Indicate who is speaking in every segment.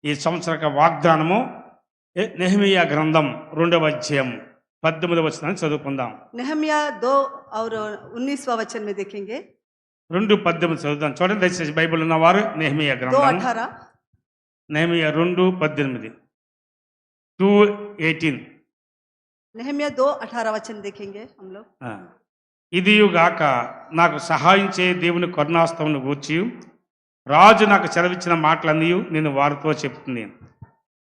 Speaker 1: ఈ సంవత్సర వాగ్దానము నెహెమీయా గ్రంథం 2వ అధ్యాయం 18వ వచనాన్ని చదువుకుందాం.
Speaker 2: नेहमिया 2 और 19वां वचन में देखेंगे.
Speaker 1: 2:18 చదువుదాం. చూడండి దయచేసి బైబిల్ ఉన్నవారు నెహెమీయా గ్రంథం
Speaker 2: 2:18
Speaker 1: నెహెమీయా 2:18 2:18
Speaker 2: नेहमिया 2:18 वचन देखेंगे हम लोग.
Speaker 1: ఇదియుగాక నాకు సహాయం చేయ దేవుని కరుణాస్తమును గూర్చి రాజు నాకు సెలవిచ్చిన మాటలన్నీ నేను వారితో చెప్తుంది.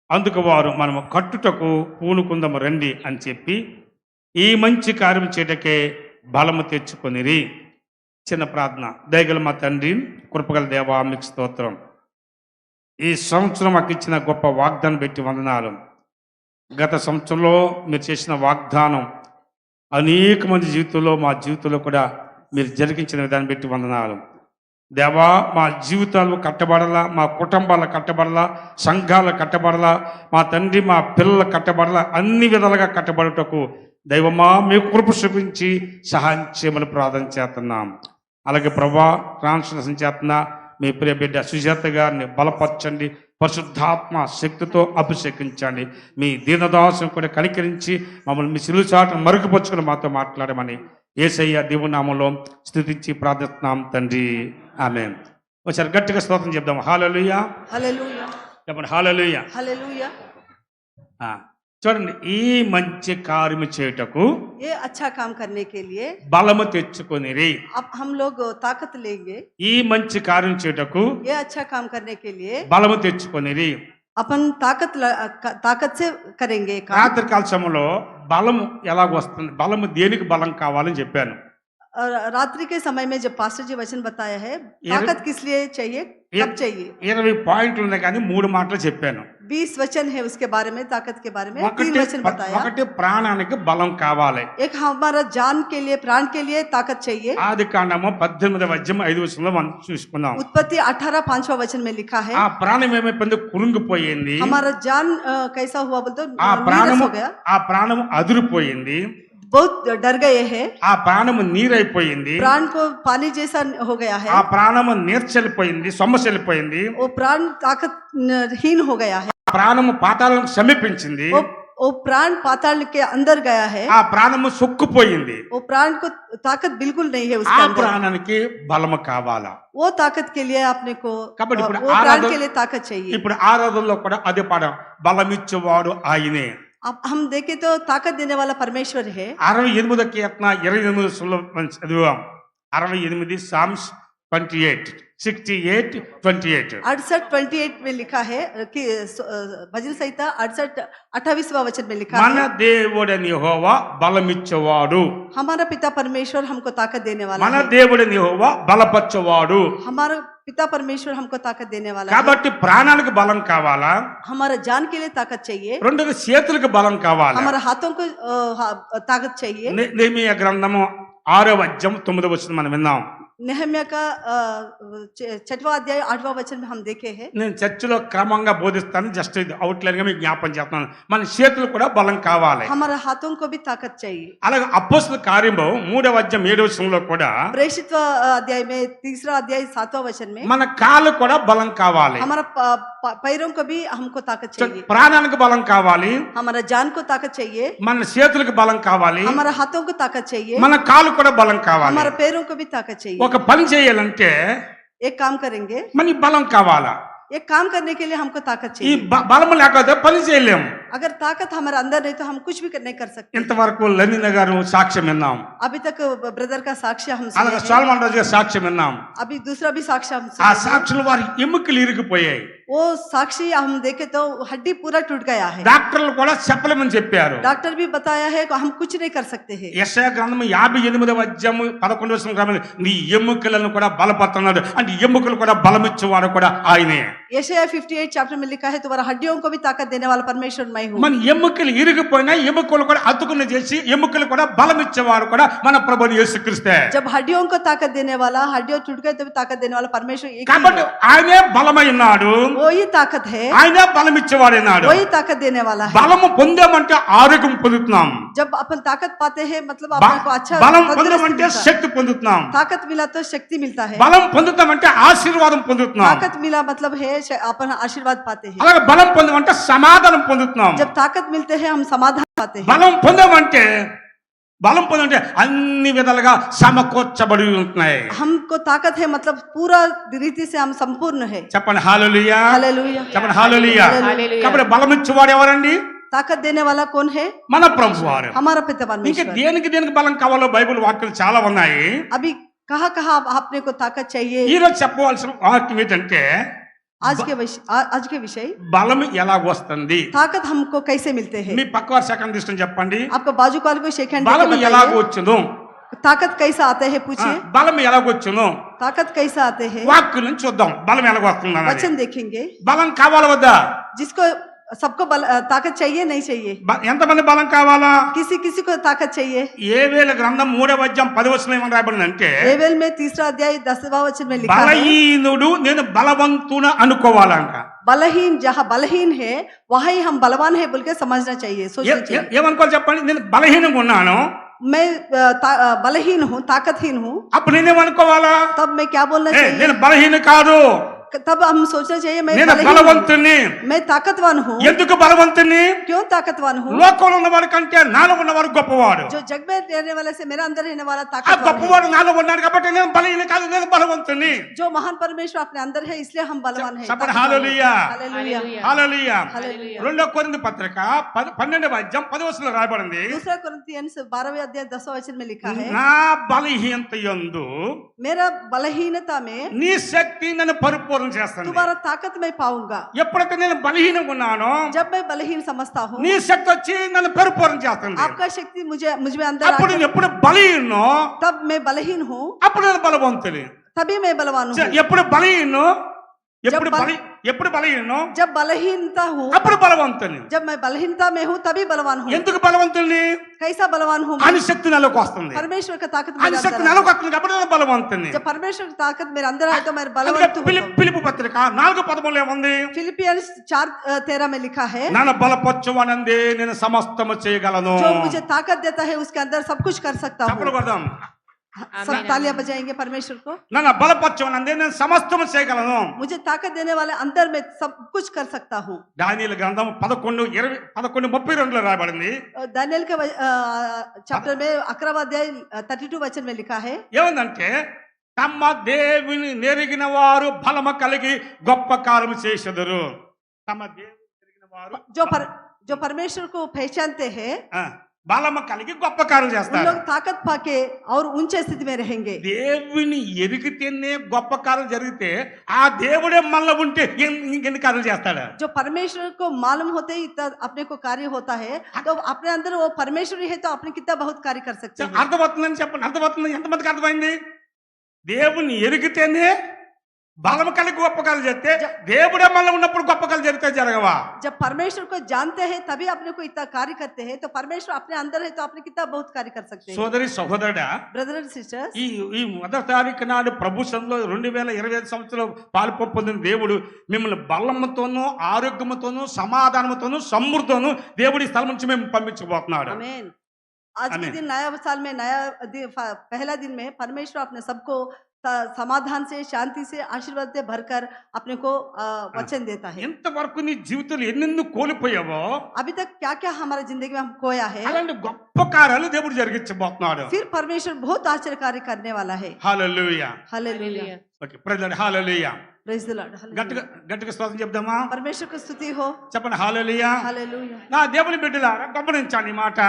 Speaker 1: అందుకు వారు మనము కట్టుటకు పూనుకుందము రండి అని చెప్పి ఈ మంచి కార్యం చేయటకే బలము తెచ్చుకొనిరి. చిన్న ప్రార్థన. దయగల మా తండ్రి, కృపగల దేవా, మీకు స్తోత్రం. ఈ సంవత్సరం మాకు ఇచ్చిన గొప్ప వాగ్దానం పెట్టి వందనాలు. గత సంవత్సరంలో మీరు చేసిన వాగ్దానం అనేక మంది జీవితంలో, మా జీవితంలో కూడా మీరు జరిగించిన విధానం పెట్టి వందనాలు. దేవా, మా జీవితాలు కట్టబడాలా, మా కుటుంబాలు కట్టబడాలా, సంఘాలు కట్టబడాలా, మా తండ్రి మా పిల్లలు కట్టబడాలా, అన్ని విధాలుగా కట్టబడటకు దైవమా మీ కృప చూపించి సహాయం చేయమని ప్రార్థన చేస్తున్నాం. అలాగే ప్రభా, ట్రాన్స్లేషన్ చేస్తున్న మీ ప్రియ బిడ్డ సుజాత గారిని బలపరచండి, పరిశుద్ధాత్మ శక్తితో అభిషేకించండి. మీ దీనదాసం కూడా కనికరించి మమ్మల్ని మీ సిలువ చాటును మరుగుపరుచుకుని మాతో మాట్లాడమని యేసయ్య దేవునామంలో స్తుతించి ప్రార్థిస్తున్నాం తండ్రి, ఆమేన్. ఒకసారి గట్టిగా స్తోత్రం చెప్దాం. హల్లెలూయా,
Speaker 2: हालेलुया,
Speaker 1: చెప్పండి. హల్లెలూయా,
Speaker 2: हालेलुया.
Speaker 1: చూడండి, ఈ మంచి కార్యము చేయుటకు
Speaker 2: ये अच्छा काम करने के लिए
Speaker 1: బలము తెచ్చుకొనిరి.
Speaker 2: अब हम लोग ताकत लेंगे.
Speaker 1: ఈ మంచి కార్యం చేయుటకు
Speaker 2: ये अच्छा काम करने के लिए
Speaker 1: బలము తెచ్చుకొనిరి.
Speaker 2: अपन ताकत से करेंगे काम.
Speaker 1: రాత్రికాల సమయంలో బలము ఎలాగ వస్తుంది, బలము దేనికి బలం కావాలని చెప్పాను.
Speaker 2: और रात्रि के समय में जब पास्टर जी वचन बताया है, ताकत किस लिए चाहिए, कब चाहिए.
Speaker 1: 20 పాయింట్లు ఉన్నాయి కానీ 3 మాటలు చెప్పాను.
Speaker 2: 20 वचन है उसके बारे में, ताकत के बारे में 3 वचन बताया.
Speaker 1: ఒకటి ప్రాణానికి బలం కావాలి.
Speaker 2: एक हमारा जान के लिए, प्राण के लिए ताकत चाहिए.
Speaker 1: ఆది కాండము 18వ అధ్యాయం 5వ వచనంలో మనం చూసుకున్నాం.
Speaker 2: उत्पत्ति 18 5वां वचन में लिखा है,
Speaker 1: ఆ ప్రాణం ఏమైపోయింది, కురుంగిపోయింది.
Speaker 2: हमारा जान कैसा हुआ बोलते
Speaker 1: ఆ ప్రాణము
Speaker 2: हो गया,
Speaker 1: ఆ ప్రాణము అదిరిపోయింది.
Speaker 2: बहुत डर गए हैं.
Speaker 1: ఆ ప్రాణము నీరైపోయింది.
Speaker 2: प्राण को पानी जैसा हो गया है.
Speaker 1: ఆ ప్రాణము నీర్చెల్లిపోయింది, సొమ్మచెల్లిపోయింది.
Speaker 2: वो प्राण ताकतहीन हो गया है.
Speaker 1: ప్రాణము పాతాళానికి సమీపించింది.
Speaker 2: वो प्राण पाताल के अंदर गया है.
Speaker 1: ఆ ప్రాణము సొక్కుపోయింది.
Speaker 2: वो प्राण को ताकत बिल्कुल नहीं है
Speaker 1: ఆ
Speaker 2: उसके अंदर.
Speaker 1: ప్రాణానికి బలము కావాలా.
Speaker 2: वो ताकत के लिए आपने को
Speaker 1: కాబట్టి ఇప్పుడు
Speaker 2: वो प्राण के लिए ताकत चाहिए.
Speaker 1: ఇప్పుడు ఆరాధనలో కూడా అదే పాఠం, బలమిచ్చేవాడు ఆయనే.
Speaker 2: अब हम देखें तो ताकत देने वाला परमेश्वर है.
Speaker 1: 68వ కీర్తన 28వ వచనంలో మనం చదివాం. 68 సామ్స్ 28 68 28
Speaker 2: 68 में लिखा है कि भजन संहिता 28वां वचन में लिखा
Speaker 1: మన
Speaker 2: है,
Speaker 1: దేవుడని యెహోవా బలమిచ్చేవాడు.
Speaker 2: हमारा पिता परमेश्वर हमको ताकत देने वाला
Speaker 1: మన
Speaker 2: है.
Speaker 1: దేవుడని యెహోవా బలపరచువాడు.
Speaker 2: हमारा पिता परमेश्वर हमको ताकत देने वाला है.
Speaker 1: కాబట్టి ప్రాణానికి బలం కావాలా,
Speaker 2: हमारा जान के लिए ताकत चाहिए.
Speaker 1: రెండోది చేతులకు బలం కావాలా.
Speaker 2: हमारा हाथों को ताकत चाहिए.
Speaker 1: నెహెమీయా గ్రంథము 6వ అధ్యాయం 9వ వచనం మనం విన్నాం.
Speaker 2: नेहम्या का 6वां अध्याय 8वां वचन में हम देखे हैं.
Speaker 1: నేను చర్చిలో క్రమంగా బోధిస్తాను, జస్ట్ ఇది అవుట్లైన్ గా మీకు జ్ఞాపం చేస్తున్నాను. మన చేతులు కూడా బలం కావాలి.
Speaker 2: हमारा हाथों को भी ताकत चाहिए.
Speaker 1: అలాగే అపోస్తలుల కార్యము 3వ అధ్యాయం 7వ వచనంలో కూడా
Speaker 2: प्रेषित अध्याय में 3रा अध्याय 7वां वचन में
Speaker 1: మన కాళ్ళు కూడా బలం కావాలి.
Speaker 2: हमारा पैरों को भी हमको ताकत चाहिए.
Speaker 1: ప్రాణానికి బలం కావాలి,
Speaker 2: हमारा जान को ताकत चाहिए.
Speaker 1: మన చేతులకు బలం కావాలి,
Speaker 2: हमारा हाथों को ताकत चाहिए.
Speaker 1: మన కాళ్ళు కూడా బలం కావాలి.
Speaker 2: हमारा पैरों को भी ताकत चाहिए.
Speaker 1: ఒక పని చేయాలంటే
Speaker 2: एक काम करेंगे,
Speaker 1: మనకి బలం కావాలా.
Speaker 2: एक काम करने के लिए हमको ताकत
Speaker 1: ఈ
Speaker 2: चाहिए.
Speaker 1: బలం లేకపోతే పని చేయలేము.
Speaker 2: अगर ताकत हमारे अंदर नहीं तो हम कुछ भी नहीं कर सकते.
Speaker 1: ఇంతవరకు లెనిన్ గారు సాక్ష్యం విన్నాం,
Speaker 2: अभी तक ब्रदर का साक्ष्य हम सुने
Speaker 1: అలాగే
Speaker 2: हैं.
Speaker 1: సల్మాన్ రాజు గారి సాక్ష్యం విన్నాం.
Speaker 2: अभी दूसरा भी साक्ष्य हम
Speaker 1: ఆ
Speaker 2: सुने हैं.
Speaker 1: సాక్షులు వారి ఎముకలు ఇరిగిపోయాయి.
Speaker 2: वो साक्षी हम देखे तो हड्डी पूरा टूट गया है.
Speaker 1: డాక్టర్లు కూడా చెప్పలేమని చెప్పారు.
Speaker 2: डॉक्टर भी बताया है कि हम कुछ नहीं कर सकते हैं.
Speaker 1: యెషయా గ్రంథం 58వ అధ్యాయం 11వ వచనం, నీ ఎముకలను కూడా బలపడుతున్నాడు అంటే ఎముకలు కూడా బలమిచ్చేవాడు కూడా ఆయనే.
Speaker 2: यशायाह 58 चैप्टर में लिखा है, तुम्हारा हड्डियों को भी ताकत देने वाला परमेश्वर मैं हूँ.
Speaker 1: మన ఎముకలు ఇరిగిపోయినా ఎముకలు కూడా అతుకుని చేసి ఎముకలు కూడా బలమిచ్చేవాడు కూడా మన ప్రభువు యేసుక్రీస్తే.
Speaker 2: जब हड्डियों को ताकत देने वाला, हड्डियों टूट गए तो भी ताकत देने वाला परमेश्वर एक ही
Speaker 1: కాబట్టి
Speaker 2: है.
Speaker 1: ఆయనే బలమైనాడు,
Speaker 2: वही ताकत है,
Speaker 1: ఆయనే బలమిచ్చేవాడైనాడు.
Speaker 2: वही ताकत देने वाला है.
Speaker 1: బలము పొందామంటే ఆరోగ్యం పొందుతున్నాం.
Speaker 2: जब अपन ताकत पाते हैं मतलब
Speaker 1: బ-
Speaker 2: अपने को अच्छा
Speaker 1: బలం
Speaker 2: तंदुरुस्ती
Speaker 1: పొందమంటే
Speaker 2: मिलता है.
Speaker 1: శక్తి పొందుతున్నాం.
Speaker 2: ताकत मिला तो शक्ति मिलता है.
Speaker 1: బలం పొందుతామంటే ఆశీర్వాదం పొందుతున్నాం.
Speaker 2: ताकत मिला मतलब है अपन आशीर्वाद पाते हैं।
Speaker 1: అలాగే బలం పొందమంటే సమాధానం పొందుతున్నాం.
Speaker 2: जब ताकत मिलते हैं हम समाधान पाते हैं।
Speaker 1: బలం పొందమంటే అన్ని విధాలుగా సమకూర్చబడి ఉంటున్నాయి.
Speaker 2: हमको ताकत है मतलब पूरा रीति से हम संपूर्ण है।
Speaker 1: చెప్పండి హల్లెలూయా.
Speaker 2: हालेलुया।
Speaker 1: చెప్పండి హల్లెలూయా.
Speaker 3: हालेलुया।
Speaker 1: కాబట్టి బలం ఇచ్చేవాడు ఎవరండి?
Speaker 2: ताकत देने वाला कौन है?
Speaker 1: మన ప్రభువారు.
Speaker 2: हमारा पिता
Speaker 1: ఇంకా
Speaker 2: परमेश्वर।
Speaker 1: దేనికి బలం కావాలో బైబిల్ వాక్యాలు చాలా ఉన్నాయి.
Speaker 2: अभी कहाँ कहाँ आपने को ताकत चाहिए?
Speaker 1: ఈ రోజు చెప్పవలసిన వాక్యం ఏంటంటే
Speaker 2: आज के विषय
Speaker 1: బలం ఎలా వస్తుంది?
Speaker 2: ताकत हमको कैसे मिलते हैं?
Speaker 1: మీ పక్కవారి సెకండ్ తీసుకొని చెప్పండి.
Speaker 2: आपका बाजू वाले को शेक हैंड
Speaker 1: బలం ఎలా వచ్చును?
Speaker 2: ताकत कैसा आते हैं पूछिए।
Speaker 1: బలం ఎలా వచ్చును?
Speaker 2: ताकत कैसा आते हैं?
Speaker 1: వాక్యం నుంచి చూద్దాం బలం ఎలా వస్తుంది అన్నది.
Speaker 2: वचन देखेंगे।
Speaker 1: బలం కావాలా వద్దా?
Speaker 2: जिसको सबको ताकत चाहिए नहीं चाहिए?
Speaker 1: ఎంతమంది బలం కావాలా?
Speaker 2: किसी किसी को ताकत चाहिए।
Speaker 1: ఏవేల గ్రంథం 3వ అధ్యాయం 10వ వచనం ఏమని రాయబడింది అంటే
Speaker 2: एवेल में 3रा अध्याय 10वां वचन में लिखा है
Speaker 1: బలహీనుడు నేను బలవంతున అనుకోవాలంట.
Speaker 2: बलहीन जहाँ बलहीन है वहाँ ही हम बलवान है बोल के समझना चाहिए, सोचना चाहिए।
Speaker 1: ఏమనుకోవాలి చెప్పండి? నేను బలహీనంగా ఉన్నాను,
Speaker 2: मैं बलहीन हूँ, ताकतहीन हूँ,
Speaker 1: అప్పుడు నేనేమనుకోవాలా?
Speaker 2: तब मैं क्या बोलना चाहिए?
Speaker 1: నేను బలహీన కాదు,
Speaker 2: तब हम सोचना चाहिए मैं
Speaker 1: నేను
Speaker 2: बलहीन हूँ,
Speaker 1: బలవంతుని.
Speaker 2: मैं ताकतवान हूँ।
Speaker 1: ఎందుకు బలవంతుని?
Speaker 2: क्यों ताकतवान हूँ?
Speaker 1: లోకంలో ఉన్నవాడు కంటే నాలో ఉన్నవాడు గొప్పవాడు.
Speaker 2: जो जग में रहने वाले से मेरा अंदर रहने वाला
Speaker 1: ఆ
Speaker 2: ताकतवान है।
Speaker 1: గొప్పవాడు నాలో ఉన్నాడు కాబట్టి నేను బలహీన కాదు, నేను బలవంతుని.
Speaker 2: जो महान परमेश्वर अपने अंदर है इसलिए हम बलवान है।
Speaker 1: చెప్పండి హల్లెలూయా.
Speaker 2: हालेलुया।
Speaker 1: హల్లెలూయా.
Speaker 2: हालेलुया।
Speaker 1: 2 కొరింథీ పత్రిక 12వ అధ్యాయం 10వ వచనంలో రాయబడింది,
Speaker 2: दूसरा कोरिन्थियंस 12वें अध्याय 10वां वचन में लिखा है
Speaker 1: నా బలహీనత యందు
Speaker 2: मेरा बलहीनता में
Speaker 1: నీ శక్తి నన్ను పరిపూర్ణ చేస్తుంది.
Speaker 2: तुम्हारा ताकत मैं पाऊंगा।
Speaker 1: ఎప్పుడైతే నేను బలహీనంగా ఉన్నానో
Speaker 2: जब मैं बलहीन समझता हूँ
Speaker 1: నీ శక్తి వచ్చి నన్ను పరిపూర్ణ చేస్తుంది.
Speaker 2: आपका शक्ति मुझ में अंदर
Speaker 1: అప్పుడు నేను
Speaker 2: आकर,
Speaker 1: ఎప్పుడు బలహీనో
Speaker 2: तब मैं बलहीन हूँ,
Speaker 1: అప్పుడు నేను బలవంతుని.
Speaker 2: तभी मैं बलवान हूँ।
Speaker 1: ఎప్పుడు బలహీనో ఎప్పుడు
Speaker 2: జబ్
Speaker 1: ఎప్పుడు బలహీనో
Speaker 2: जब बलहीनता हूँ,
Speaker 1: అప్పుడు బలవంతుని.
Speaker 2: जब मैं बलहीनता में हूँ तभी बलवान हूँ।
Speaker 1: ఎందుకు బలవంతుని?
Speaker 2: कैसा बलवान हूँ?
Speaker 1: అని శక్తి నాలోకి వస్తుంది.
Speaker 2: परमेश्वर का ताकत
Speaker 1: అని
Speaker 2: मेरे
Speaker 1: శక్తి
Speaker 2: अंदर
Speaker 1: నాలోకి
Speaker 2: है।
Speaker 1: వస్తుంది కాబట్టి నేను బలవంతుని.
Speaker 2: जब परमेश्वर की ताकत मेरे अंदर आए तो मैं
Speaker 1: అందుకే
Speaker 2: बलवंत हूँ।
Speaker 1: ఫిలిప్పీ పత్రిక 4:13 ఏముంది?
Speaker 2: फिलिपियंस 4:13 में लिखा है
Speaker 1: నన్ను బలపరచువానందే నేను సమస్తము చేయగలను.
Speaker 2: जो मुझे ताकत देता है उसके अंदर सब कुछ कर सकता
Speaker 1: చప్పట్లు
Speaker 2: हूँ।
Speaker 1: కొడదాం.
Speaker 2: सब तालियां बजाएंगे परमेश्वर को।
Speaker 1: నన్ను బలపరచువానందే నేను సమస్తము చేయగలను.
Speaker 2: मुझे ताकत देने वाले अंदर में सब कुछ कर सकता हूँ।
Speaker 4: దానియేలు గ్రంథం 11:32 రాయబడింది.
Speaker 2: दानियल के चैप्टर में 11वां अध्याय 32 वचन में लिखा है
Speaker 4: ఏమందంటే తమ దేవుని నెరిగిన వారు బలము కలిగి గొప్ప కార్యము చేసెదరు. తమ దేవుని నెరిగిన వారు
Speaker 2: जो परमेश्वर को पहचानते हैं
Speaker 4: బలము కలిగి గొప్ప కార్యం
Speaker 2: उन
Speaker 4: చేస్తారు.
Speaker 2: लोग ताकत पाके और ऊंचे स्थिति में रहेंगे।
Speaker 4: దేవుని ఎరిగితేనే గొప్ప కార్యం జరిగితే ఆ దేవుడే మనలో ఉంటే ఇంకెన్ని కార్యాలు చేస్తాడు?
Speaker 2: जो परमेश्वर को मालूम होते ही इतना अपने को कार्य होता है तो अपने अंदर वो परमेश्वर ही है तो अपने कितना बहुत कार्य कर सकते हैं।
Speaker 4: అర్థమవుతుందని చెప్పండి. అర్థమవుతుంది? ఎంతమందికి అర్థమైంది? దేవుని ఎరిగితేనే బలము కలిగి గొప్ప కార్యాలు చేస్తే దేవుడే మనలో ఉన్నప్పుడు గొప్ప కార్యాలు జరిగితే జరగవా?
Speaker 2: जब परमेश्वर को जानते हैं तभी अपने को इतना कार्य करते हैं तो परमेश्वर अपने अंदर है तो अपने कितना बहुत कार्य कर सकते हैं।
Speaker 4: సోదరి సహోదరుడా,
Speaker 2: ब्रदर एंड सिस्टर्स,
Speaker 4: ఈ మొదటి తారీఖు నాడు ప్రభు సంలో 2025 సంవత్సరంలో పాలు పొందిన దేవుడు మిమ్మల్ని బలముతోనూ ఆరోగ్యముతోనూ సమాధానముతోనూ సమృద్ధితోనూ దేవుడి స్థలం నుంచి మేము పంపించబోతున్నాడు.
Speaker 2: आमीन। आज के दिन नया साल में पहला दिन में परमेश्वर अपने सबको समाधान से, शांति से, आशीर्वाद से भरकर अपने को वचन देता है।
Speaker 4: ఇంతవరకు నీ జీవితంలో ఎన్నెన్నో కోల్పోయావో
Speaker 2: अभी तक क्या क्या हमारे जिंदगी में हम खोया है,
Speaker 4: అలాంటి గొప్ప కార్యాలు దేవుడు జరిగించబోతున్నాడు.
Speaker 2: फिर परमेश्वर बहुत आश्चर्य कार्य करने वाला है।
Speaker 4: Hallelujah.
Speaker 2: Hallelujah.
Speaker 4: Okay, praise the Lord. Hallelujah.
Speaker 2: Praise the Lord.
Speaker 4: గట్టిగా గట్టిగా స్తోత్రం చెప్దామా?
Speaker 2: परमेश्वर की स्तुति हो।
Speaker 4: చెప్పండి హల్లెలూయా.
Speaker 2: हालेलुया।
Speaker 4: నా దేవుని బిడ్డలారా గమనించండి ఈ మాట.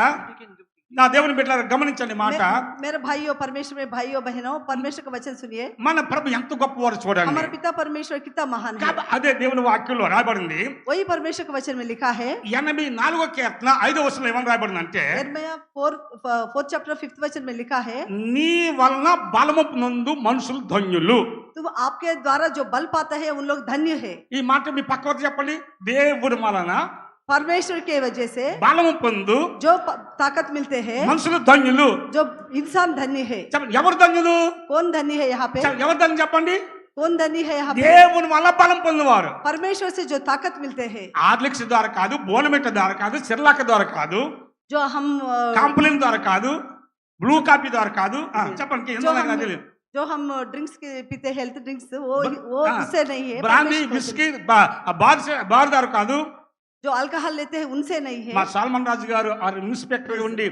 Speaker 4: నా దేవుని బిడ్డలారా గమనించండి ఈ మాట.
Speaker 2: मेरे भाइयों, परमेश्वर में भाइयों बहनों, परमेश्वर का वचन सुनिए।
Speaker 4: మన ప్రభు ఎంత గొప్పవారు చూడండి.
Speaker 2: हमारे पिता परमेश्वर कितना महान है।
Speaker 4: అదే దేవుని వాక్యంలో రాయబడింది.
Speaker 2: वही परमेश्वर के वचन में लिखा है
Speaker 4: 84వ కీర్తన 5వ వచనంలో ఏమని రాయబడింది అంటే
Speaker 2: यिर्मयाह 4th चैप्टर 5th वचन में लिखा है
Speaker 4: నీ వలన బలము నందు మనుషులు ధన్యులు.
Speaker 2: तुम आपके द्वारा जो बल पाता है उन लोग धन्य है।
Speaker 4: ఈ మాట మీ పక్కన చెప్పండి. దేవుడి వలన
Speaker 2: परमेश्वर के वजह से
Speaker 4: బలము పొందు
Speaker 2: जो ताकत मिलते हैं
Speaker 4: మనుషులు ధన్యులు.
Speaker 2: जो इंसान धन्य है।
Speaker 4: చెప్పండి ఎవరు ధన్యులు?
Speaker 2: कौन धन्य है यहाँ पे?
Speaker 4: ఎవరు ధన్యులు చెప్పండి?
Speaker 2: कौन धन्य है यहाँ पे?
Speaker 4: దేవుని వల్ల బలం పొందువారు.
Speaker 2: परमेश्वर से जो ताकत मिलते हैं,
Speaker 4: ఆర్లిక్స్ ద్వారా కాదు, బోనమెట్ట ద్వారా కాదు, సిర్లాక ద్వారా కాదు,
Speaker 2: जो हम
Speaker 4: కాంప్లైన్ ద్వారా కాదు, బ్లూ కాపీ ద్వారా కాదు. చెప్పండి
Speaker 2: जो हम जो हम ड्रिंक्स के पीते हैं हेल्थ ड्रिंक्स वो
Speaker 4: हाँ,
Speaker 2: उससे नहीं है
Speaker 4: బ్రాందీ
Speaker 2: परमेश्वर को
Speaker 4: విస్కీ బారుదారు కాదు.
Speaker 2: जो अल्कोहल लेते हैं उनसे नहीं
Speaker 4: మా
Speaker 2: है
Speaker 4: సాల్మన్ రాజు గారు ఆ ఇన్స్పెక్టర్ ఉండి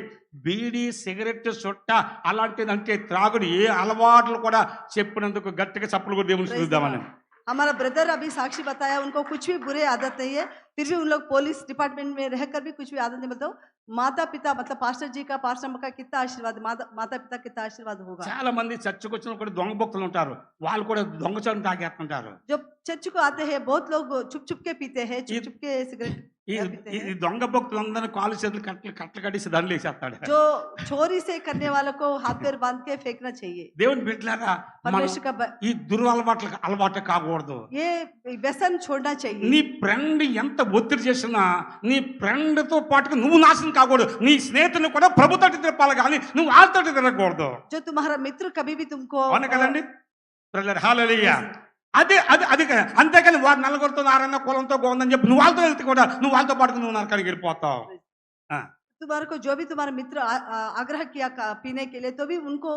Speaker 4: బీడీ సిగరెట్ చుట్ట అలాంటిది అంటే త్రాగుడు ఏ అలవాట్లు కూడా చెప్పినందుకు గట్టిగా చప్పులు కూడా దేవుని చూద్దామని.
Speaker 2: हमारा ब्रदर अभी साक्षी बताया उनको कुछ भी बुरे आदत नहीं है फिर भी उन लोग पुलिस डिपार्टमेंट में रहकर भी कुछ भी आदत नहीं मतलब माता पिता मतलब पास्टर जी का पास्टर अम्मा का कितना आशीर्वाद माता पिता कितना आशीर्वाद होगा
Speaker 4: చాలా మంది చర్చకు వచ్చిన కూడా దొంగ భక్తులు ఉంటారు, వాళ్ళు కూడా దొంగచారం తాగేస్తుంటారు.
Speaker 2: जो चर्च को आते हैं बहुत लोग छुप छुप के पीते हैं छुप छुप के सिगरेट
Speaker 4: ఈ
Speaker 2: पीते
Speaker 4: ఈ
Speaker 2: हैं
Speaker 4: దొంగ భక్తులందరినీ కాలు చేతులు కట్టలు కట్టేసి దండలు వేసేస్తాడు.
Speaker 2: जो चोरी से करने वालों को हाथ पैर बांध के फेंकना चाहिए
Speaker 4: దేవుని బిడ్డలారా, మనం
Speaker 2: परमेश्वर का
Speaker 4: ఈ దురలవాట్లకు అలవాటు కాకూడదు.
Speaker 2: ये व्यसन छोड़ना चाहिए
Speaker 4: నీ ఫ్రెండ్ ఎంత ఒత్తిడి చేసినా నీ ఫ్రెండ్ తో పాటుగా నువ్వు నాశనం కాకూడదు. నీ స్నేహితుని కూడా ప్రభు తోటి తిరపాలి కానీ నువ్వు వాళ్ళతోటి తిరగకూడదు.
Speaker 2: जो तुम्हारा मित्र कभी भी तुमको
Speaker 4: అవును కదండి బ్రదర్? హల్లెలూయా. అదే అది అది అంతేకాని వారు నలుగురితో నారాయణ కులంతో గోందని చెప్పి నువ్వు వాళ్ళతో వెళ్తే కూడా నువ్వు వాళ్ళతో పాటు నువ్వు నరకానికి వెళ్ళిపోతావు.
Speaker 2: तुम्हारे को जो भी तुम्हारा मित्र आग्रह किया पीने के लिए तो भी उनको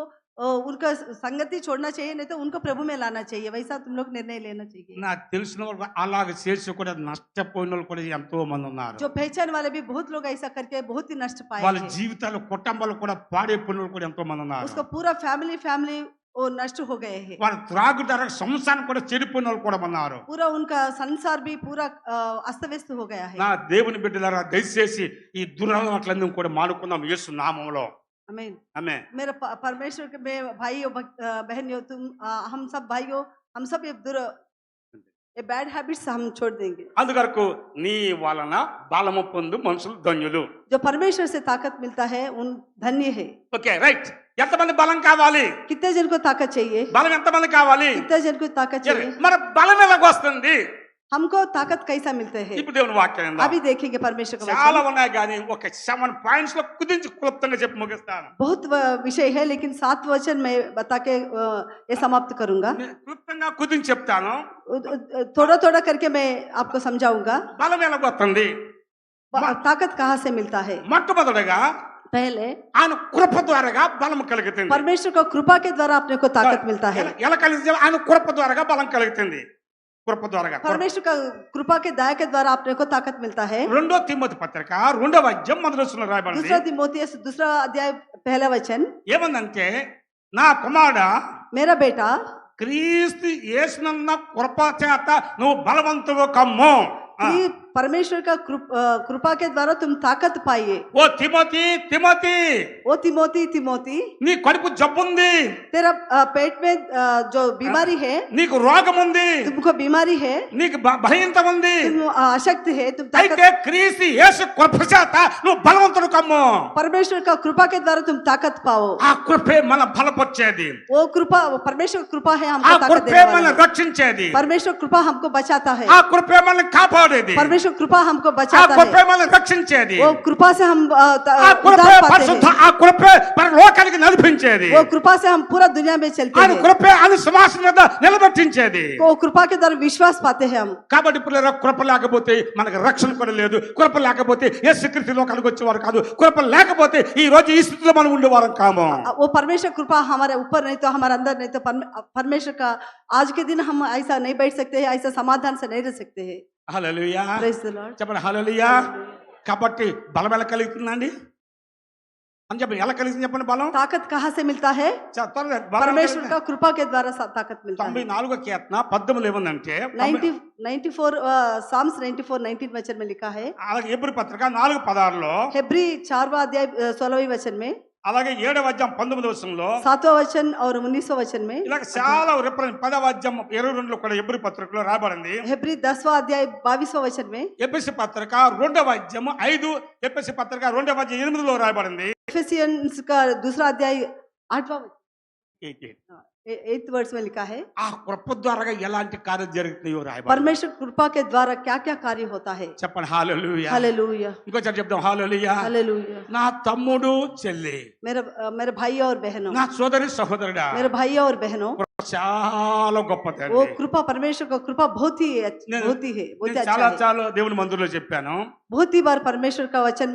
Speaker 2: उनका संगति छोड़ना चाहिए नहीं तो उनको प्रभु में लाना चाहिए वैसा तुम लोग निर्णय लेना चाहिए
Speaker 4: నాకు తెలిసిన వాళ్ళు అలాగ చేసి కూడా నష్టపోయిన వాళ్ళు కూడా ఎంతో మంది ఉన్నారు.
Speaker 2: जो पहचान वाले भी बहुत लोग ऐसा करके बहुत ही नष्ट पाए
Speaker 4: వాళ్ళ
Speaker 2: हैं।
Speaker 4: జీవితాలు కుటుంబాలు కూడా పాడైపోయిన వాళ్ళు కూడా ఎంతో మంది ఉన్నారు.
Speaker 2: उसका पूरा फैमिली वो नष्ट हो गए हैं
Speaker 4: వాళ్ళ త్రాగుదార సంసారం కూడా చెడిపోయిన వాళ్ళు కూడా ఉన్నారు.
Speaker 2: पूरा उनका संसार भी पूरा अस्त व्यस्त हो गया है
Speaker 4: నా దేవుని బిడ్డలారా, దయచేసి ఈ దురలవాట్లన్నీ కూడా మానుకుందాం యేసు నామములో.
Speaker 2: आमीन
Speaker 4: ఆమేన్.
Speaker 2: मेरे परमेश्वर के में भाइयों बहनियों तुम हम सब भाइयों हम सब ये बैड हैबिट्स हम छोड़ देंगे
Speaker 4: అందుకొరకు నీ వలన బలము పొందు మనుషులు ధన్యులు.
Speaker 2: जो परमेश्वर से ताकत मिलता है उन धन्य है
Speaker 4: ఓకే రైట్. ఎంతమంది బలం కావాలి?
Speaker 2: कितने जन को ताकत चाहिए
Speaker 4: బలం ఎంతమంది కావాలి?
Speaker 2: कितने जन को ताकत चाहिए
Speaker 4: మరి బలం ఎలాగ వస్తుంది?
Speaker 2: हमको ताकत कैसा मिलते हैं
Speaker 4: ఇప్పుడు దేవుని వాక్యం విందాం.
Speaker 2: अभी देखेंगे परमेश्वर का
Speaker 4: చాలా
Speaker 2: वचन
Speaker 4: ఉన్నాయి కానీ ఒక 7 పాయింట్స్ లో కుదించి క్లుప్తంగా చెప్పి ముగిస్తాను.
Speaker 2: बहुत विषय है लेकिन 7 वचन मैं बता के ये समाप्त करूंगा
Speaker 4: క్లుప్తంగా కుదించి చెప్తాను.
Speaker 2: थोड़ा थोड़ा करके मैं आपको समझाऊंगा
Speaker 4: బలం ఎలాగ వస్తుంది?
Speaker 2: ताकत कहाँ से मिलता है
Speaker 4: మొట్టమొదటిగా
Speaker 2: पहले
Speaker 4: ఆయన కృప ద్వారాగా బలం కలుగుతుంది.
Speaker 2: परमेश्वर का कृपा के द्वारा अपने को ताकत मिलता है
Speaker 4: ఎలా కలిగింది? ఆయన కృప ద్వారాగా బలం కలుగుతుంది. కృప ద్వారాగా.
Speaker 2: परमेश्वर का कृपा के दया के द्वारा अपने को ताकत मिलता है
Speaker 4: రెండో తిమోతి పత్రిక 2వ అధ్యాయం మొదటి వచనంలో రాయబడింది.
Speaker 2: दूसरा तिमोथियस दूसरा अध्याय पहला वचन
Speaker 4: ఏమందంటే, నా కుమారుడా
Speaker 2: मेरा बेटा
Speaker 4: క్రీస్తు యేసునన్న కృప చేత నువ్వు బలవంతువు కమ్ము.
Speaker 2: कि परमेश्वर का कृपा के द्वारा तुम ताकत पाइए
Speaker 4: ఓ తిమోతి తిమోతి,
Speaker 2: ओ तिमोती
Speaker 4: నీ కడుపు జబ్బుంది,
Speaker 2: तेरा पेट में जो बीमारी है
Speaker 4: నీకు రోగం ఉంది,
Speaker 2: तुमको बीमारी है
Speaker 4: నీకు భయంతం ఉంది.
Speaker 2: तुम अशक्त है तुम ताकत
Speaker 4: అయితే క్రీస్తు యేసు కృప చేత నువ్వు బలవంతుడు కమ్ము.
Speaker 2: परमेश्वर का कृपा के द्वारा तुम ताकत पाओ
Speaker 4: ఆ కృపే మన బలపరిచేది.
Speaker 2: वो कृपा वो परमेश्वर का कृपा है
Speaker 4: ఆ
Speaker 2: हमको ताकत
Speaker 4: కృపే
Speaker 2: देने
Speaker 4: మన
Speaker 2: वाला है।
Speaker 4: రక్షించేది.
Speaker 2: परमेश्वर कृपा हमको बचाता है
Speaker 4: ఆ కృపే మన కాపాడేది.
Speaker 2: परमेश्वर कृपा हमको
Speaker 4: ఆ
Speaker 2: बचाता
Speaker 4: కృపే
Speaker 2: है
Speaker 4: మన రక్షించేది.
Speaker 2: वो कृपा से हम
Speaker 4: ఆ కృపే
Speaker 2: उद्धार पाते
Speaker 4: పరిశుద్ధ,
Speaker 2: हैं
Speaker 4: ఆ కృపే మన లోకానికి నడిపించేది.
Speaker 2: वो कृपा से हम पूरा दुनिया में चलते
Speaker 4: ఆయన
Speaker 2: हैं
Speaker 4: కృపే ఆయన సింహాసనం మీద నిలబెట్టించేది.
Speaker 2: वो कृपा के द्वारा विश्वास पाते हैं हम
Speaker 4: కాబట్టి ఇప్పుడు కృప లేకపోతే మనకు రక్షణ కూడా లేదు. కృప లేకపోతే యేసుక్రీస్తు లోకానికి వచ్చేవారు కాదు. కృప లేకపోతే ఈ రోజు ఈ స్థితిలో మనం ఉండేవారం కాము.
Speaker 2: वो परमेश्वर कृपा हमारे ऊपर नहीं तो हमारे अंदर नहीं तो परमेश्वर का आज के दिन हम ऐसा नहीं बैठ सकते हैं ऐसा समाधान से नहीं रह सकते हैं
Speaker 4: హల్లెలూయా.
Speaker 2: Praise the Lord.
Speaker 4: చెప్పండి హల్లెలూయా. కాబట్టి బలం ఎలా కలుగుతుందండి అని చెప్పండి. ఎలా కలిగింది చెప్పండి బలం?
Speaker 2: ताकत कहाँ से मिलता है
Speaker 4: త్వరగా బలం ఎలా
Speaker 2: परमेश्वर
Speaker 4: కలిగింది?
Speaker 2: का कृपा के द्वारा ताकत मिलता है
Speaker 4: 94వ కీర్తన 18 ఏముందంటే
Speaker 2: 94 साम्स 94 19 वचन में लिखा है
Speaker 4: అలాగే హెబ్రీ పత్రిక 4:16లో,
Speaker 2: हेब्री 4वां अध्याय 16वें वचन में
Speaker 4: అలాగే 7వ అధ్యాయం 19వ వచనంలో,
Speaker 2: 7वां वचन और 19वां वचन में
Speaker 4: ఇలాగ చాలా రిఫరెన్స్ 10వ అధ్యాయం 22లో కూడా హెబ్రీ పత్రికలో రాయబడింది.
Speaker 2: हेब्री 10वां अध्याय 22वां वचन में
Speaker 4: ఎఫెసీ పత్రిక 2వ అధ్యాయం 5, ఎఫెసీ పత్రిక 2వ అధ్యాయం 8లో రాయబడింది.
Speaker 2: एफेसियंस का दूसरा अध्याय 8वां
Speaker 4: 8.
Speaker 2: 8th वर्ष में लिखा है
Speaker 4: ఆ కృప ద్వారా ఎలాంటి కార్యం జరుగుతున్నాయో రాయబడింది.
Speaker 2: परमेश्वर कृपा के द्वारा क्या क्या कार्य होता है
Speaker 4: చెప్పండి హల్లెలూయా.
Speaker 2: हालेलूया
Speaker 4: ఇంకోసారి చెప్దాం హల్లెలూయా.
Speaker 2: हालेलूया
Speaker 4: నా తమ్ముడు చెల్లి,
Speaker 2: मेरे भाई और बहनों
Speaker 4: నా సోదరి సహోదరుడా,
Speaker 2: मेरे भाई और बहनों
Speaker 4: చాలా గొప్పది.
Speaker 2: वो कृपा परमेश्वर का कृपा बहुत ही है बहुत ही
Speaker 4: నేను
Speaker 2: अच्छा
Speaker 4: చాలా
Speaker 2: है
Speaker 4: చాలా దేవుని మందిరంలో చెప్పాను.
Speaker 2: बहुत ही बार परमेश्वर का वचन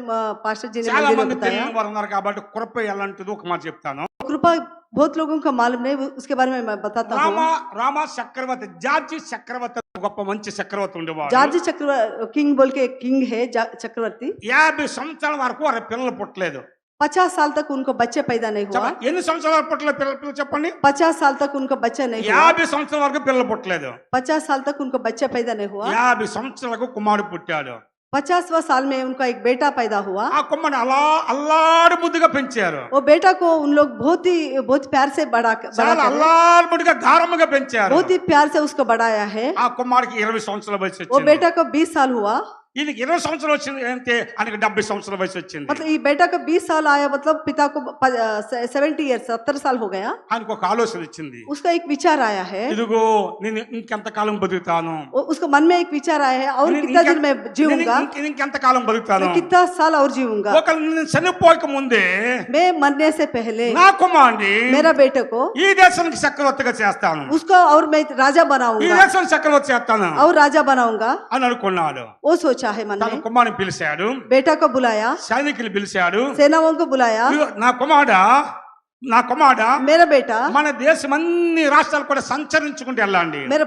Speaker 2: पास्टर जी ने
Speaker 4: చాలా
Speaker 2: मंदिर में
Speaker 4: మంది
Speaker 2: बताया
Speaker 4: తెలియని వారు ఉన్నారు కాబట్టి కృప ఎలాంటిది ఒక మాట చెప్తాను.
Speaker 2: कृपा बहुत लोगों को मालूम नहीं, उसके बारे में मैं बताता
Speaker 4: రామా
Speaker 2: हूँ।
Speaker 4: రామా చక్రవర్తి, జార్జి చక్రవర్తి గొప్ప మంచి చక్రవర్తి ఉండేవాడు.
Speaker 2: जॉर्ज चक्रवर्ती किंग बोल के एक किंग है चक्रवर्ती।
Speaker 4: 50 సంవత్సరాల వరకు వారి పిల్లలు పుట్టలేదు.
Speaker 2: 50 साल तक उनको बच्चे पैदा नहीं हुआ।
Speaker 4: చెప్పండి, ఎన్ని సంవత్సరాల వరకు పుట్టలేదు పిల్లలు చెప్పండి.
Speaker 2: 50 साल तक उनको बच्चा नहीं हुआ।
Speaker 4: 50 సంవత్సరాల వరకు పిల్లలు పుట్టలేదు.
Speaker 2: 50 साल तक उनको बच्चा पैदा नहीं हुआ।
Speaker 4: 50 సంవత్సరాలకు కుమారుడు పుట్టాడు.
Speaker 2: 50वां साल में उनका एक बेटा पैदा हुआ।
Speaker 4: ఆ కుమారుడు అలా అల్లాడి ముద్దుగా పెంచారు.
Speaker 2: वो बेटा को उन लोग बहुत प्यार से बड़ा
Speaker 4: చాలా
Speaker 2: कर
Speaker 4: అల్లాడి ముద్దుగా గారముగా పెంచారు.
Speaker 2: बहुत ही प्यार से उसको बढ़ाया है।
Speaker 4: ఆ కుమారుడికి 20 సంవత్సరాల వయసు
Speaker 2: वो
Speaker 4: వచ్చింది.
Speaker 2: बेटा को 20 साल हुआ।
Speaker 4: ఈయనకి 20 సంవత్సరాలు వచ్చింది అంటే ఆయనకి 70 సంవత్సరాల వయసు వచ్చింది.
Speaker 2: मतलब ये बेटा को 20 साल आया, मतलब पिता को 70 ईयर 70 साल हो गया।
Speaker 4: ఆయనకు ఒక ఆలోచన వచ్చింది.
Speaker 2: उसका एक विचार आया है।
Speaker 4: ఇదిగో నేను ఇంకెంత కాలం బతుకుతాను,
Speaker 2: उसको मन में एक विचार आया है, और
Speaker 4: నేను
Speaker 2: कितना दिन मैं जीऊंगा,
Speaker 4: ఇంకెంత కాలం బతుకుతాను,
Speaker 2: मैं कितना साल और जीऊंगा।
Speaker 4: ఒకవేళ నేను చనిపోక ముందే
Speaker 2: मैं मरने से पहले
Speaker 4: నా కుమారుడిని
Speaker 2: मेरा बेटे को
Speaker 4: ఈ దేశానికి చక్రవర్తిగా చేస్తాను,
Speaker 2: उसको और मैं राजा
Speaker 4: ఈ
Speaker 2: बनाऊंगा,
Speaker 4: దేశానికి చక్రవర్తి చేస్తాను
Speaker 2: और राजा बनाऊंगा,
Speaker 4: అని అనుకున్నాడు.
Speaker 2: वो सोचा है मन
Speaker 4: తన
Speaker 2: में।
Speaker 4: కుమారుని పిలిచాడు,
Speaker 2: बेटा को बुलाया,
Speaker 4: సైనికులు పిలిచాడు.
Speaker 2: सेनाओं को बुलाया।
Speaker 4: ఇదిగో నా కుమారుడా
Speaker 2: मेरा बेटा,
Speaker 4: మన దేశం అన్ని రాష్ట్రాలు కూడా సంచరించుకుంటూ వెళ్ళండి.
Speaker 2: मेरा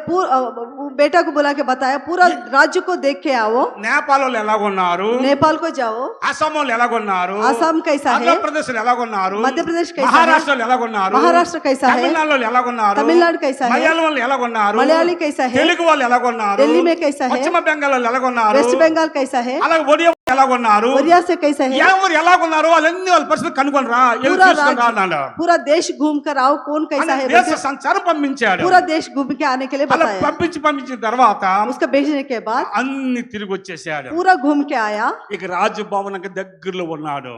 Speaker 2: बेटा को बुला के बताया पूरा राज्य को देख के आओ।
Speaker 4: నేపాల్ వాళ్ళు ఎలాగొన్నారు,
Speaker 2: नेपाल को जाओ,
Speaker 4: అస్సాం వాళ్ళు ఎలాగొన్నారు,
Speaker 2: आसाम कैसा है,
Speaker 4: ఆంధ్రప్రదేశ్ ఎలాగొన్నారు,
Speaker 2: मध्य प्रदेश कैसा है,
Speaker 4: మహారాష్ట్ర వాళ్ళు ఎలాగొన్నారు,
Speaker 2: महाराष्ट्र कैसा है,
Speaker 4: తమిళనాడు వాళ్ళు ఎలాగొన్నారు,
Speaker 2: तमिलनाडु कैसा है,
Speaker 4: మలయాళం వాళ్ళు ఎలాగొన్నారు,
Speaker 2: मलयाली कैसा है,
Speaker 4: తెలుగు వాళ్ళు ఎలాగొన్నారు,
Speaker 2: दिल्ली में कैसा है,
Speaker 4: పశ్చిమ బెంగాల్ వాళ్ళు ఎలాగొన్నారు,
Speaker 2: वेस्ट बंगाल कैसा है,
Speaker 4: అలాగే ఒడియా వాళ్ళు ఎలాగొన్నారు,
Speaker 2: ओरिया से कैसा है।
Speaker 4: ఎవరు ఎలాగొన్నారు వాళ్ళన్ని వాళ్ళ పరిస్థితి కనుగొనరా, వెళ్ళి
Speaker 2: पूरा
Speaker 4: చూసుకొని రా అన్నాడు.
Speaker 2: पूरा देश घूम कर आओ, कौन कैसा
Speaker 4: అని
Speaker 2: है,
Speaker 4: దేశ సంచారం పంపించాడు.
Speaker 2: पूरा देश घूम के आने के लिए
Speaker 4: అలా
Speaker 2: बताया।
Speaker 4: పంపించిన తర్వాత
Speaker 2: उसका भेजने के बाद
Speaker 4: అన్ని తిరిగి వచ్చేసాడు.
Speaker 2: पूरा घूम के आया।
Speaker 4: ఇక రాజభవనానికి దగ్గరలో ఉన్నాడు.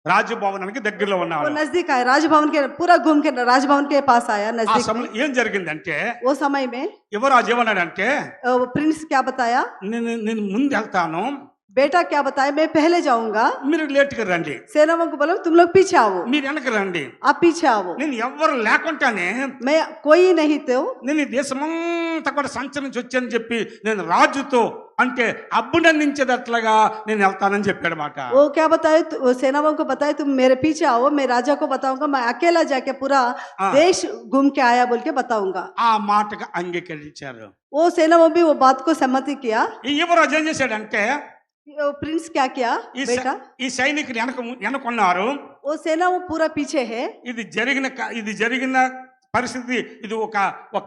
Speaker 4: రాజభవనానికి దగ్గరలో
Speaker 2: वो
Speaker 4: ఉన్నాడు.
Speaker 2: नजदीक आया, राजभवन के पूरा घूम के राजभवन के पास आया,
Speaker 4: ఆ
Speaker 2: नजदीक।
Speaker 4: సమయంలో ఏం జరిగిందంటే
Speaker 2: वो समय में
Speaker 4: యువరాజు ఏమన్నాడంటే
Speaker 2: प्रिंस क्या बताया,
Speaker 4: నేను ముందు వెళ్తాను,
Speaker 2: बेटा क्या बताया, मैं पहले जाऊंगा,
Speaker 4: మీరు లేట్గా రండి,
Speaker 2: सेनाओं को बोलो तुम लोग पीछे आओ,
Speaker 4: మీరు వెనక రండి,
Speaker 2: आप पीछे आओ,
Speaker 4: నేను ఎవరు లేకుండానే
Speaker 2: मैं कोई नहीं तो
Speaker 4: నేను ఈ దేశమంతా కూడా సంచరించి వచ్చానని చెప్పి నేను రాజుతో అంటే అభినందించేటట్లుగా నేను వెళ్తానని చెప్పాడు మాట.
Speaker 2: वो क्या बताए, सेनाओं को बताए तुम मेरे पीछे आओ, मैं राजा को बताऊंगा, मैं अकेला जाके पूरा देश घूम के आया बोल के बताऊंगा।
Speaker 4: ఆ మాటకు అంగీకరించారు.
Speaker 2: वो सेनाओं भी वो बात को सहमति किया।
Speaker 4: ఈ యువరాజు ఏం చేశాడంటే
Speaker 2: प्रिंस क्या किया, बेटा,
Speaker 4: ఈ సైనికులు వెనకున్నారు.
Speaker 2: वो सेना वो पूरा पीछे है।
Speaker 4: ఇది జరిగిన పరిస్థితి, ఇది ఒక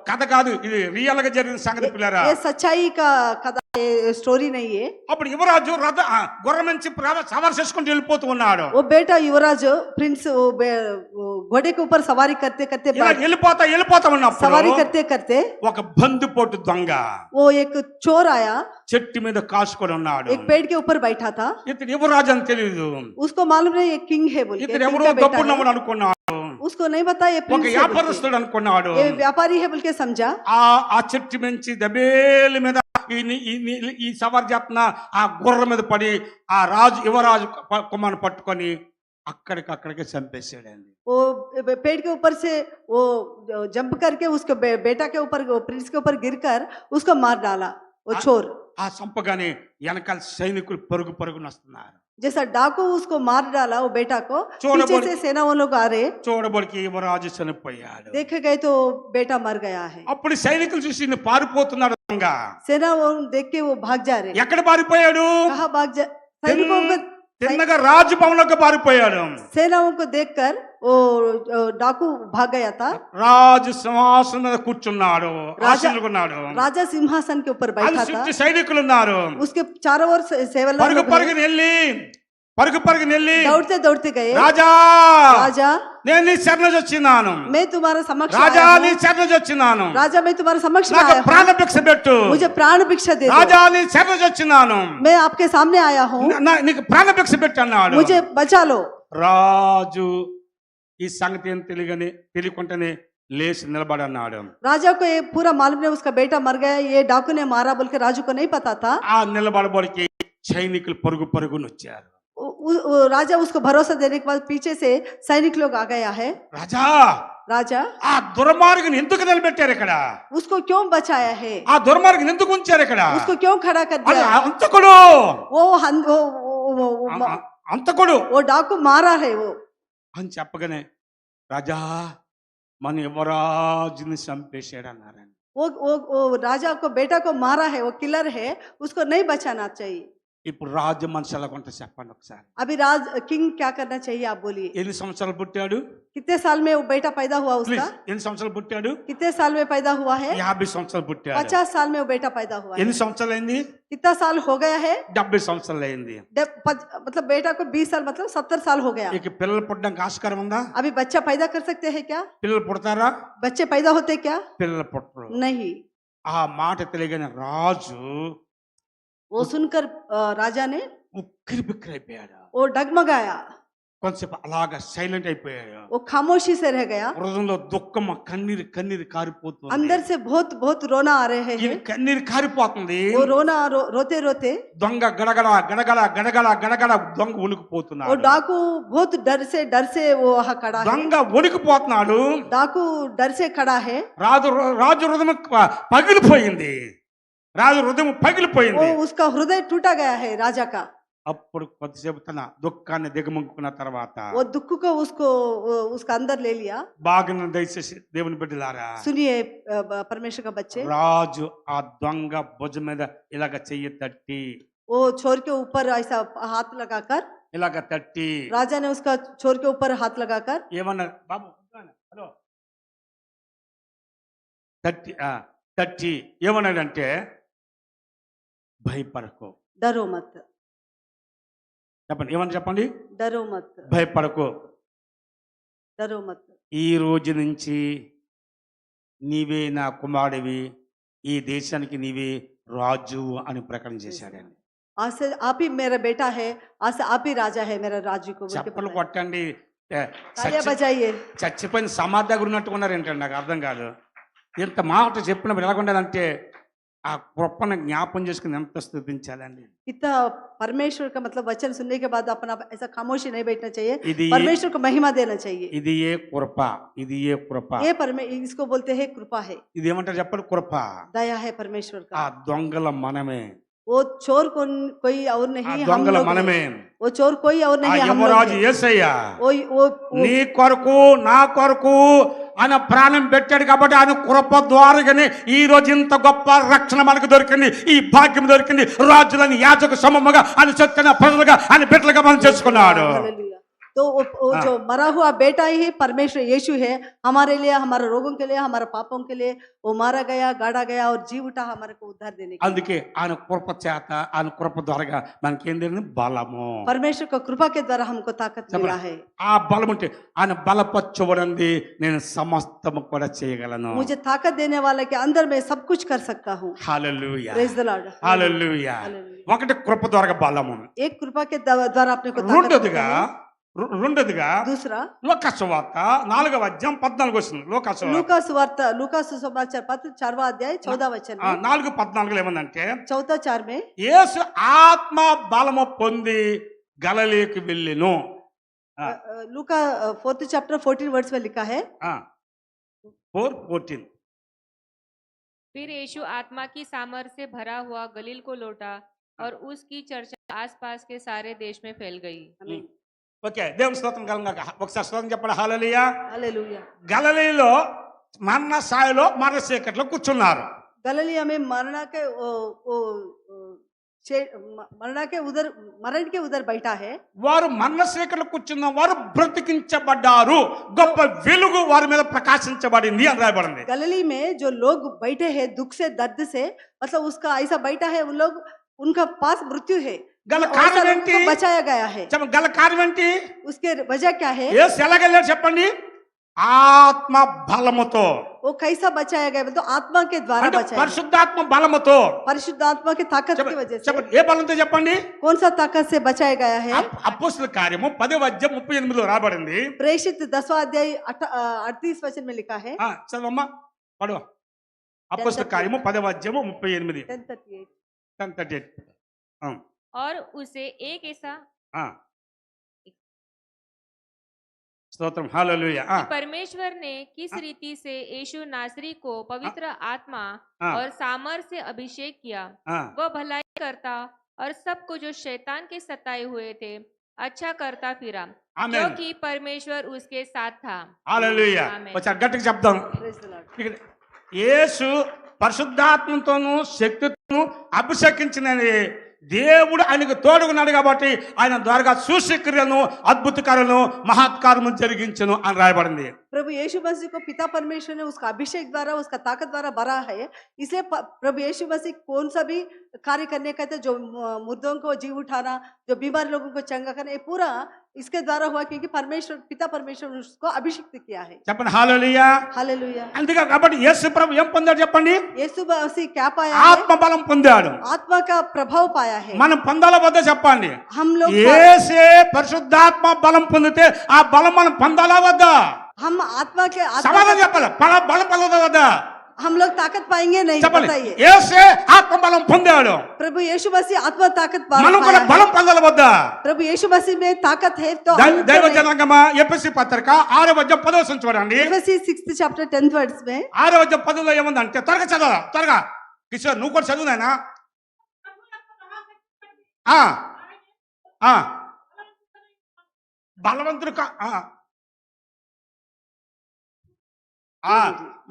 Speaker 4: కథ కాదు, ఇది రియల్ గా జరిగిన సంగతి పిల్లరా.
Speaker 2: ये सच्चाई का कथा, स्टोरी नहीं है।
Speaker 4: అప్పుడు యువరాజు గుర్రం నుంచి సవారి చేసుకుంటూ వెళ్ళిపోతూ ఉన్నాడు.
Speaker 2: वो बेटा युवराज प्रिंस वो घोड़े के ऊपर सवारी करते करते
Speaker 4: ఇలా వెళ్ళిపోతా ఉన్నప్పుడు
Speaker 2: सवारी करते करते
Speaker 4: ఒక బందిపోటు దొంగ
Speaker 2: वो एक चोर आया,
Speaker 4: చెట్టు మీద కాసుకొని ఉన్నాడు.
Speaker 2: एक पेड़ के ऊपर बैठा था।
Speaker 4: ఇతను యువరాజు అని తెలియదు,
Speaker 2: उसको मालूम नहीं ये किंग है बोल के,
Speaker 4: ఇతను
Speaker 2: king
Speaker 4: ఎవరో
Speaker 2: का बेटा
Speaker 4: గొప్ప
Speaker 2: है।
Speaker 4: నమ్ముడు అనుకున్నాడు,
Speaker 2: उसको नहीं पता ये
Speaker 4: ఒక
Speaker 2: प्रिंस है बोल
Speaker 4: వ్యాపారస్తుడు అనుకున్నాడు.
Speaker 2: के, ये व्यापारी है बोल के समझा।
Speaker 4: ఆ చెట్టు నుంచి దబేలి మీద ఈ సవారి చేస్తున్న ఆ గుర్ర మీద పడి ఆ యువరాజు కుమారుని పట్టుకొని అక్కడికి చంపేసాడండి.
Speaker 2: वो पेड़ के ऊपर से वो जंप करके उसके बेटा के ऊपर, प्रिंस के ऊपर गिरकर उसको मार डाला वो चोर।
Speaker 4: ఆ చంపగానే వెనకాల సైనికులు పరుగున వస్తున్నారు.
Speaker 2: जैसा डाकू उसको मार डाला वो बेटा को,
Speaker 4: चोर
Speaker 2: पीछे से सेना वो लोग आ रहे,
Speaker 4: చూడబడికి యువరాజు చనిపోయాడు.
Speaker 2: देखे गए तो बेटा मर गया है।
Speaker 4: అప్పుడు సైనికులు చూసి ఈయన పారిపోతున్నాడు. దొంగ
Speaker 2: सेना वो देख के वो भाग जा रहे।
Speaker 4: ఎక్కడ పారిపోయాడు?
Speaker 2: कहाँ भाग जा, सैनिकों को,
Speaker 4: తిన్నగా రాజభవనంలోకి పారిపోయాడు.
Speaker 2: सेनाओं को देखकर वो डाकू भाग गया था।
Speaker 4: రాజు సింహాసనం మీద కూర్చున్నాడు, రాజులున్నాడు.
Speaker 2: राजा सिंहासन के ऊपर बैठा था,
Speaker 4: సైనికులు ఉన్నారు.
Speaker 2: उसके चारों ओर सेवल
Speaker 4: పరుగు వెళ్ళి
Speaker 2: दौड़ते दौड़ते गए।
Speaker 4: రాజా నేను నీ శరణు వచ్చినాను,
Speaker 2: मैं तुम्हारा समक्ष
Speaker 4: రాజా
Speaker 2: आया हूं।
Speaker 4: నీ శరణు వచ్చినాను,
Speaker 2: राजा मैं तुम्हारा समक्ष में
Speaker 4: నాకు
Speaker 2: आया हूं,
Speaker 4: ప్రాణభిక్ష పెట్టు,
Speaker 2: मुझे प्राण भिक्षा दे दो।
Speaker 4: రాజా నీ శరణు వచ్చినాను,
Speaker 2: मैं आपके सामने आया हूँ,
Speaker 4: నీకు ప్రాణభిక్ష పెట్టు అన్నాడు.
Speaker 2: मुझे बचा लो।
Speaker 4: రాజు ఈ సంగతి ఏం తెలియకుండానే లేచి నిలబడన్నాడు.
Speaker 2: राजा को ये पूरा मालूम नहीं, उसका बेटा मर गया, ये डाकू ने मारा बोल के राजू को नहीं पता था।
Speaker 4: ఆ నిలబడబడికి సైనికులు పరుగున వచ్చారు.
Speaker 2: राजा उसको भरोसा देने के बाद पीछे से सैनिक लोग आ गया है। राजा
Speaker 4: ఆ దుర్మార్గుని ఎందుకు నిలబెట్టారు ఇక్కడ?
Speaker 2: उसको क्यों बचाया है,
Speaker 4: ఆ దుర్మార్గుని ఎందుకు ఉంచారు ఇక్కడ?
Speaker 2: उसको क्यों खड़ा कर दिया?
Speaker 4: అంతకుడు
Speaker 2: वो डाकू मारा है वो
Speaker 4: అని చెప్పగానే రాజా మన యువరాజుని చంపేశాడు అన్నారండి.
Speaker 2: वो राजा को बेटा को मारा है, वो किलर है, उसको नहीं बचाना चाहिए।
Speaker 4: ఇప్పుడు రాజు మనిషి ఎలాగుంటే చెప్పండి ఒకసారి.
Speaker 2: अभी राज किंग क्या करना चाहिए आप बोलिए।
Speaker 4: ఎన్ని సంవత్సరాలు పుట్టాడు?
Speaker 2: कितने साल में वो बेटा पैदा हुआ उसका?
Speaker 4: ప్లీజ్ ఎన్ని సంవత్సరాలు పుట్టాడు?
Speaker 2: कितने साल में पैदा हुआ है?
Speaker 4: 50 సంవత్సరాలు పుట్టాడు.
Speaker 2: 50 साल में वो बेटा पैदा हुआ है।
Speaker 4: ఎన్ని సంవత్సరాలు అయింది?
Speaker 2: कितना साल हो गया है?
Speaker 4: 70 సంవత్సరాలు అయింది.
Speaker 2: मतलब बेटा को 20 साल मतलब 70 साल हो गया।
Speaker 4: ఇక పిల్లలు పుట్టడానికి ఆస్కారం ఉందా?
Speaker 2: अभी बच्चा पैदा कर सकते हैं क्या?
Speaker 4: పిల్లలు పుడతారా?
Speaker 2: बच्चे पैदा होते क्या?
Speaker 4: పిల్లలు పుట్టరు.
Speaker 2: नहीं।
Speaker 4: ఆ మాట తెలియగానే రాజు
Speaker 2: वो सुनकर राजा ने
Speaker 4: ఉక్కిరి బిక్కిరి అయిపోయాడు.
Speaker 2: वो डगमगाया,
Speaker 4: కొంతసేపు అలాగా సైలెంట్ అయిపోయాడు.
Speaker 2: वो खामोशी से रह गया।
Speaker 4: హృదయంలో దుఃఖం కన్నీరు కన్నీరు కారిపోతుంది.
Speaker 2: अंदर से बहुत बहुत रोना आ रहे
Speaker 4: ఇది
Speaker 2: हैं।
Speaker 4: కన్నీరు కారిపోతుంది.
Speaker 2: वो रोना रोते रोते
Speaker 4: దొంగ గడగడ గడగడ గడగడ గడగడ దొంగ
Speaker 2: वो
Speaker 4: ఉనికిపోతున్నాడు.
Speaker 2: डाकू बहुत डर से वो वहाँ खड़ा है।
Speaker 4: దొంగ ఉనికిపోతున్నాడు.
Speaker 2: डाकू डर से खड़ा है।
Speaker 4: రాజు హృదయం పగిలిపోయింది. రాజు హృదయం
Speaker 2: वो
Speaker 4: పగిలిపోయింది.
Speaker 2: उसका हृदय टूटा गया है राजा का।
Speaker 4: అప్పుడు కొద్దిసేపు తన దుఃఖాన్ని దిగమంకున్న తర్వాత
Speaker 2: वो दुख को उसका अंदर ले लिया।
Speaker 4: బాగున్న దయచేసి దేవుని బిడ్డలారా,
Speaker 2: सुनिए परमेश्वर का बच्चे,
Speaker 4: రాజు ఆ దొంగ భుజం మీద ఇలాగ చెయ్యి తట్టి
Speaker 2: वो छोर के ऊपर ऐसा हाथ लगाकर,
Speaker 4: ఇలాగ తట్టి
Speaker 2: राजा ने उसका छोर के ऊपर हाथ लगाकर
Speaker 4: ఏమన్నారు? బాబు హలో తట్టి తట్టి ఏమన్నాడంటే, భయపడకు.
Speaker 2: डरो मत,
Speaker 4: చెప్పండి, ఏమని చెప్పండి?
Speaker 2: डरो मत,
Speaker 4: భయపడకు.
Speaker 2: डरो मत।
Speaker 4: ఈ రోజు నుంచి నీవే నా కుమారుడివి, ఈ దేశానికి నీవే రాజు అని ప్రకటన చేశాడండి.
Speaker 2: आज से आप ही मेरा बेटा है, आज से आप ही राजा है मेरा राज्य को।
Speaker 4: చప్పలు కొట్టండి.
Speaker 2: तालियां बजाइए।
Speaker 4: చచ్చిపోయిన సమాధి దగ్గర ఉన్నట్టు ఉన్నారు ఏంటండి? నాకు అర్థం కాదు. ఇంత మాట చెప్పినప్పుడు ఎలాగుండాలంటే ఆ కృపను జ్ఞాపం చేసుకుని ఎంత స్థుతించాలండి.
Speaker 2: इतना परमेश्वर का मतलब वचन सुनने के बाद अपना ऐसा खामोशी नहीं बैठना चाहिए,
Speaker 4: ఇది
Speaker 2: परमेश्वर को महिमा देना चाहिए।
Speaker 4: ఇది ఏ కృప, ఇది ఏ కృప.
Speaker 2: ये इसको बोलते हैं कृपा है,
Speaker 4: ఇది ఏమంటారు చెప్పండి? కృప.
Speaker 2: दया है परमेश्वर
Speaker 4: ఆ
Speaker 2: का।
Speaker 4: దొంగల మనమే,
Speaker 2: वो चोर कोई और
Speaker 4: ఆ
Speaker 2: नहीं, हम
Speaker 4: దొంగల
Speaker 2: लोग हैं।
Speaker 4: మనమే.
Speaker 2: वो चोर कोई और
Speaker 4: ఆ
Speaker 2: नहीं, हम लोग
Speaker 4: యువరాజు
Speaker 2: हैं।
Speaker 4: యేసయ్య
Speaker 2: वो
Speaker 4: నీ కొరకు నా కొరకు ఆయన ప్రాణం పెట్టాడు కాబట్టి ఆయన కృప ద్వారానే ఈ రోజు ఇంత గొప్ప రక్షణ మనకు దొరికింది, ఈ భాగ్యం దొరికింది. రాజులని యాజక సమూహంగా ఆయన సత్యన ప్రజలుగా ఆయన బిడ్డలుగా మనం చేసుకున్నాడు.
Speaker 2: हालेलुया। तो वो जो मरा हुआ बेटा ही परमेश्वर यीशु है, हमारे लिए, हमारे रोगों के लिए, हमारे पापों के लिए वो मारा गया, गाड़ा गया और जी उठा हमारे को उद्धार देने के लिए।
Speaker 4: అందుకే ఆయన కృప చేత, ఆయన కృప ద్వారా మనకేం తెలియదు? బలము.
Speaker 2: परमेश्वर का कृपा के द्वारा हमको ताकत मिला है।
Speaker 4: ఆ బలం ఉంటే ఆయన బలపరచబడింది, నేను సమస్తము కూడా చేయగలను.
Speaker 2: मुझे ताकत देने वाले के अंदर मैं सब कुछ कर सकता हूँ।
Speaker 4: హల్లెలూయా,
Speaker 2: प्रेज द लॉर्ड।
Speaker 4: హల్లెలూయా. ఒకటి కృప ద్వారా బలము.
Speaker 2: एक कृपा के द्वारा अपने को ताकत
Speaker 4: రెండోదిగా
Speaker 2: मिला है।
Speaker 4: రెండోదిగా
Speaker 2: दूसरा
Speaker 4: లూకా సువార్త 4వ అధ్యాయం 14 వస్తుంది. లూకా సువార్త
Speaker 2: लूका सुसमाचार पत्र 4वां अध्याय 14 वचन में,
Speaker 4: 4:14 ఏమందంటే,
Speaker 2: 4:4 में
Speaker 4: యేసు ఆత్మ బలము పొంది గలిలయకి వెళ్ళెను.
Speaker 2: लूका 4th चैप्टर 14 वर्ड्स में लिखा है।
Speaker 4: 4:14
Speaker 3: फिर यीशु आत्मा की सामर्थ से भरा हुआ गलील को लौटा और उसकी चर्चा आसपास के सारे देश में फैल गई।
Speaker 4: ఓకే, దేవుని స్తోత్రం కలుగుగాక. ఒకసారి స్తోత్రం చెప్పండి. హల్లెలూయా.
Speaker 2: हालेलुया।
Speaker 4: గలిలయలో మరణ సాయలో మరణ చీకట్లో కూర్చున్నారు.
Speaker 2: गलीलिया में मरना के उधर बैठा है।
Speaker 4: వారు మరణ చీకట్లో కూర్చున్న వారు బ్రతికించబడ్డారు, గొప్ప వెలుగు వారి మీద ప్రకాశించబడింది అని రాయబడింది.
Speaker 2: गलीली में जो लोग बैठे हैं दुख से, दर्द से, मतलब उसका ऐसा बैठा है, उन लोग, उनका पास मृत्यु है,
Speaker 4: గల
Speaker 2: और
Speaker 4: కారణం
Speaker 2: ऐसा
Speaker 4: ఏంటి?
Speaker 2: लोगों को बचाया गया है।
Speaker 4: గల కారణం ఏంటి?
Speaker 2: उसके वजह क्या है?
Speaker 4: యేసు ఎలాగెళ్ళాడు చెప్పండి? ఆత్మ బలముతో.
Speaker 2: वो कैसा बचाया गया? तो आत्मा के द्वारा
Speaker 4: అంటే
Speaker 2: बचाया गया।
Speaker 4: పరిశుద్ధాత్మ బలముతో.
Speaker 2: परिशुद्ध आत्मा की ताकत की वजह से।
Speaker 4: చెప్పండి, ఏ బలంతో చెప్పండి?
Speaker 2: कौन सा ताकत से बचाया गया है?
Speaker 4: అపోస్తల కార్యము 10వ అధ్యాయం 38లో రాబడింది.
Speaker 2: प्रेषित 10वां अध्याय 38 वचन में लिखा है।
Speaker 4: చదవమ్మా, పడవ. అపోస్తల కార్యము 10వ అధ్యాయము 38,
Speaker 2: 10:38।
Speaker 4: 10:38.
Speaker 3: और उसे एक ऐसा
Speaker 4: స్తోత్రం, హల్లెలూయా.
Speaker 3: परमेश्वर ने किस रीति से यीशु नासरी को पवित्र आत्मा और सामर्थ से अभिषेक किया, वह भलाई करता और सबको जो शैतान के सताए हुए थे अच्छा करता फिरा,
Speaker 4: आमेन।
Speaker 3: क्योंकि परमेश्वर उसके साथ था।
Speaker 4: హల్లెలూయా.
Speaker 3: ఆమేన్.
Speaker 4: ఒకసారి గట్టిగా చెప్దాం.
Speaker 2: Praise the Lord.
Speaker 4: ఇక్కడ యేసు పరిశుద్ధాత్మతోనూ శక్తితోనూ అభిషేకించిన దేవుడు ఆయనకు తోడుగున్నాడు కాబట్టి ఆయన ద్వారా సూచక్రియలను అద్భుత కార్యాలను మహత్కారము జరిగించను అని రాయబడింది.
Speaker 2: प्रभु यीशु मसीह को पिता परमेश्वर ने उसका अभिषेक द्वारा उसका ताकत द्वारा भरा है, इसलिए प्रभु यीशु मसीह कौन सा भी कार्य करने का था, जो मुर्दों को जी उठाना, जो बीमार लोगों को चंगा करना, ये पूरा इसके द्वारा हुआ क्योंकि परमेश्वर पिता परमेश्वर ने उसको अभिषेक किया है।
Speaker 4: చెప్పండి హల్లెలూయా.
Speaker 2: हालेलुया।
Speaker 4: అందుకే కాబట్టి యేసు ప్రభు ఏం పొందాడు చెప్పండి?
Speaker 2: यीशु मसीह क्या पाया है?
Speaker 4: ఆత్మ బలం పొందాడు.
Speaker 2: आत्मा का प्रभाव पाया है।
Speaker 4: మనం పొందాల వద్ద చెప్పండి.
Speaker 2: हम लोग
Speaker 4: యేసే పరిశుద్ధాత్మ బలం పొందితే ఆ బలం మనం పొందాలా వద్దా?
Speaker 2: हम आत्मा के
Speaker 4: సమాధానం చెప్పాలి. బలం పొందదా వద్దా
Speaker 2: हम लोग ताकत पाएंगे नहीं,
Speaker 4: చెప్పాలి.
Speaker 2: बताइए।
Speaker 4: యేసే ఆత్మ బలం పొందాడు.
Speaker 2: प्रभु यीशु मसीह आत्मा ताकत
Speaker 4: మనం
Speaker 2: पाया
Speaker 4: కూడా
Speaker 2: है।
Speaker 4: బలం పొందాలి వద్దా?
Speaker 2: प्रभु यीशु मसीह में ताकत है तो
Speaker 4: దైవ జనాంగమా ఎఫెసీ పత్రిక 6వ చూడండి.
Speaker 2: FAC 6th chapter 10th verse में
Speaker 4: 6వ ఏముందంటే త్వరగా చదవ త్వరగా కిషోర్ నువ్వు కూడా చదువు నాయనా. బలవంతుడు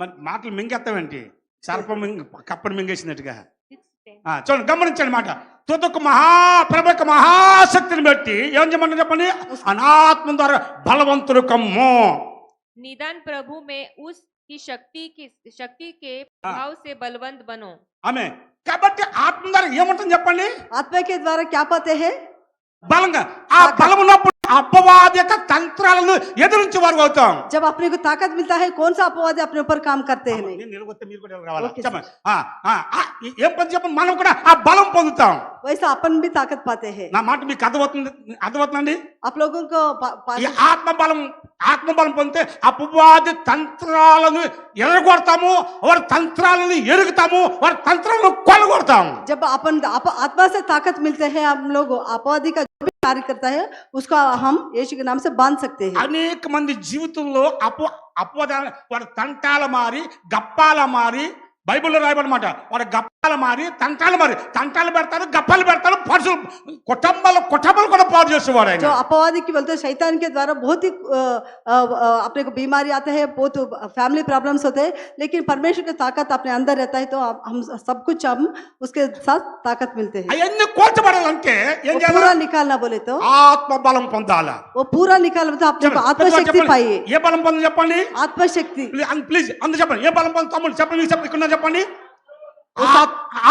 Speaker 4: మరి మాటలు మింగేస్తావేంటి? సర్పం కప్పని మింగేసినట్టుగా. చూడండి గమనించండి మాట. తుదకు ప్రభు యొక్క మహాశక్తిని బట్టి ఏం చేయమని చెప్పండి? అనాత్మ ద్వారా బలవంతుడు కమ్ము.
Speaker 3: निदान प्रभु में उसकी शक्ति के प्रभाव से बलवंत बनो।
Speaker 4: ఆమె కాబట్టి ఆత్మ ద్వారా ఏముంటుంది చెప్పండి?
Speaker 2: आत्मा के द्वारा क्या पाते हैं?
Speaker 4: బలంగా ఆ బలం ఉన్నప్పుడు అపవాది యొక్క తంత్రాలను ఎదురించి వారు అవుతాం.
Speaker 2: जब अपने को ताकत मिलता है, कौन सा अपवाद अपने ऊपर काम करते हैं नहीं?
Speaker 4: నేను నిలబడితే మీరు కూడా రావాలా?
Speaker 2: ఓకే
Speaker 4: చెప్పండి. ఏం పని చెప్పండి? మనం కూడా ఆ బలం పొందుతాం.
Speaker 2: वैसा अपन भी ताकत पाते हैं।
Speaker 4: నా మాట మీకు అర్థమవుతుందండి?
Speaker 2: आप लोगों को
Speaker 4: ఈ ఆత్మ బలం పొందితే అపవాది తంత్రాలను ఎరగొడతాము, వారి తంత్రాలను ఎరుగుతాము, వారి తంత్రాలను కొలగొడతాము.
Speaker 2: जब अपन आत्मा से ताकत मिलते हैं, हम लोग अपवादी का जो भी कार्य करता है उसको हम यीशु के नाम से बांध सकते हैं।
Speaker 4: అనేక మంది జీవితంలో అపవాద వారి తంటాల మారి గప్పాల మారి బైబిల్లో రాయబడమాట. వారి గప్పాలు మారి తంటాలు పెడతారు, గప్పాలు పెడతారు, పరుషులు కుటుంబాలు కూడా పాడు చేసేవాడు ఆయన.
Speaker 2: जो अपवादी की बोलते हैं, शैतान के द्वारा बहुत ही अपने को बीमारी आते हैं, बहुत फैमिली प्रॉब्लम्स होते हैं, लेकिन परमेश्वर की ताकत अपने अंदर रहता है तो हम सब कुछ हम उसके साथ ताकत मिलते हैं।
Speaker 4: అవన్నీ కోల్చబడాలంటే ఏం
Speaker 2: वो
Speaker 4: చేయాలి?
Speaker 2: पूरा निकालना बोले तो
Speaker 4: ఆత్మ బలం పొందాలా?
Speaker 2: वो पूरा निकालना मतलब अपने को आत्मशक्ति पाइए।
Speaker 4: ఏ బలం పొంది చెప్పండి?
Speaker 2: आत्मशक्ति।
Speaker 4: ప్లీజ్ అందరూ చెప్పండి. ఏ బలం పొంది తమ్ముడు చెప్పండి, మీకు చెప్పండి, ఇక్కడ చెప్పండి.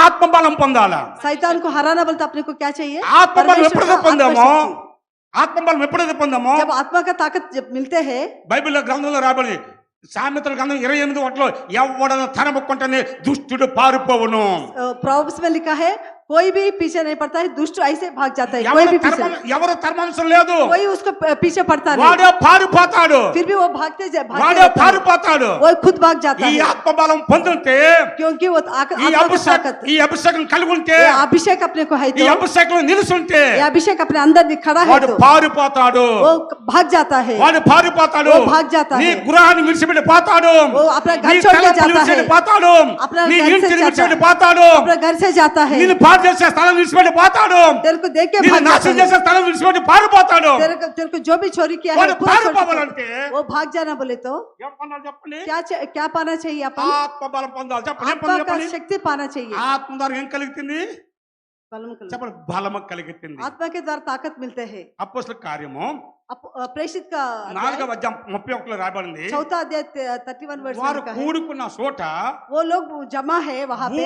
Speaker 4: ఆత్మ బలం పొందాలా?
Speaker 2: शैतान को हराना बोलते अपने को क्या चाहिए?
Speaker 4: ఆత్మ బలం
Speaker 2: परमेश्वर
Speaker 4: ఎప్పుడైతే
Speaker 2: का
Speaker 4: పొందామో
Speaker 2: आत्मशक्ति।
Speaker 4: ఆత్మ బలం ఎప్పుడైతే పొందామో
Speaker 2: जब आत्मा का ताकत जब मिलते हैं,
Speaker 4: బైబిల్లో గ్రంథంలో రాబడి సామెతల గ్రంథం 28 ఎవడన తనముకుంటేనే దుష్టుడు పారిపోవును.
Speaker 2: प्रॉब्स में लिखा है कोई भी पीछे नहीं पड़ता है, दुष्ट ऐसे भाग जाता है, कोई भी पीछे
Speaker 4: ఎవరు ధర్మాంశం లేదు,
Speaker 2: कोई उसको पीछे पड़ता नहीं,
Speaker 4: వాడే పారిపోతాడు,
Speaker 2: फिर भी वो
Speaker 4: వాడే
Speaker 2: भागते
Speaker 4: పారిపోతాడు.
Speaker 2: वो खुद भाग जाता
Speaker 4: ఈ
Speaker 2: है
Speaker 4: ఆత్మ బలం పొందుంటే
Speaker 2: क्योंकि वो
Speaker 4: ఈ
Speaker 2: आत्मा का ताकत,
Speaker 4: ఈ అభిషేకం కలిగి ఉంటే,
Speaker 2: ये अभिषेक अपने को है
Speaker 4: ఈ
Speaker 2: तो,
Speaker 4: అభిషేకంలో నిలుసుంటే
Speaker 2: ये अभिषेक अपने अंदर खड़ा है
Speaker 4: వాడు
Speaker 2: तो
Speaker 4: పారిపోతాడు,
Speaker 2: वो भाग जाता है,
Speaker 4: వాడు పారిపోతాడు,
Speaker 2: वो भाग जाता
Speaker 4: నీ
Speaker 2: है,
Speaker 4: గృహాన్ని విడిచిపెట్టి పోతాడు,
Speaker 2: वो अपना घर
Speaker 4: నీ
Speaker 2: छोड़ के
Speaker 4: తలంపులు
Speaker 2: जाता है,
Speaker 4: విడిచిపెట్టి పోతాడు,
Speaker 2: अपना
Speaker 4: నీ
Speaker 2: घर से
Speaker 4: ఇంటిని
Speaker 2: जाता
Speaker 4: విడిచిపెట్టి
Speaker 2: है,
Speaker 4: పోతాడు,
Speaker 2: अपना घर से जाता है,
Speaker 4: నిన్ను పాడు చేసే స్థలం విడిచిపెట్టి పోతాడు,
Speaker 2: तेरे को देख के
Speaker 4: నిన్ను
Speaker 2: भाग जाता
Speaker 4: నాశనం
Speaker 2: है,
Speaker 4: చేసే స్థలం విడిచిపెట్టి పారిపోతాడు.
Speaker 2: तेरे को जो भी चोरी किया है
Speaker 4: వాడు
Speaker 2: पूरा छोड़ के-
Speaker 4: పారిపోవాలంటే
Speaker 2: वो भाग जाना बोले तो
Speaker 4: ఏం పొందాలి చెప్పండి?
Speaker 2: क्या पाना चाहिए अपन?
Speaker 4: ఆత్మ బలం పొందాలి. చెప్పండి ఏం
Speaker 2: आत्मा
Speaker 4: పొందాలి
Speaker 2: का
Speaker 4: చెప్పండి?
Speaker 2: शक्ति पाना चाहिए।
Speaker 4: ఆత్మ ద్వారా ఏం కలుగుతుంది
Speaker 2: बलम कलम।
Speaker 4: చెప్పండి? బలము కలుగుతుంది.
Speaker 2: आत्मा के द्वारा ताकत मिलते हैं।
Speaker 4: అపోస్తలుల కార్యము
Speaker 2: प्रेषित का
Speaker 4: 4వ అధ్యాయం 31 రాయబడింది.
Speaker 2: चौथा अध्याय 31 वर्ष
Speaker 4: వారు
Speaker 2: लिखा है,
Speaker 4: కూడుకున్న చోట
Speaker 2: वो लोग जमा है वहाँ पे,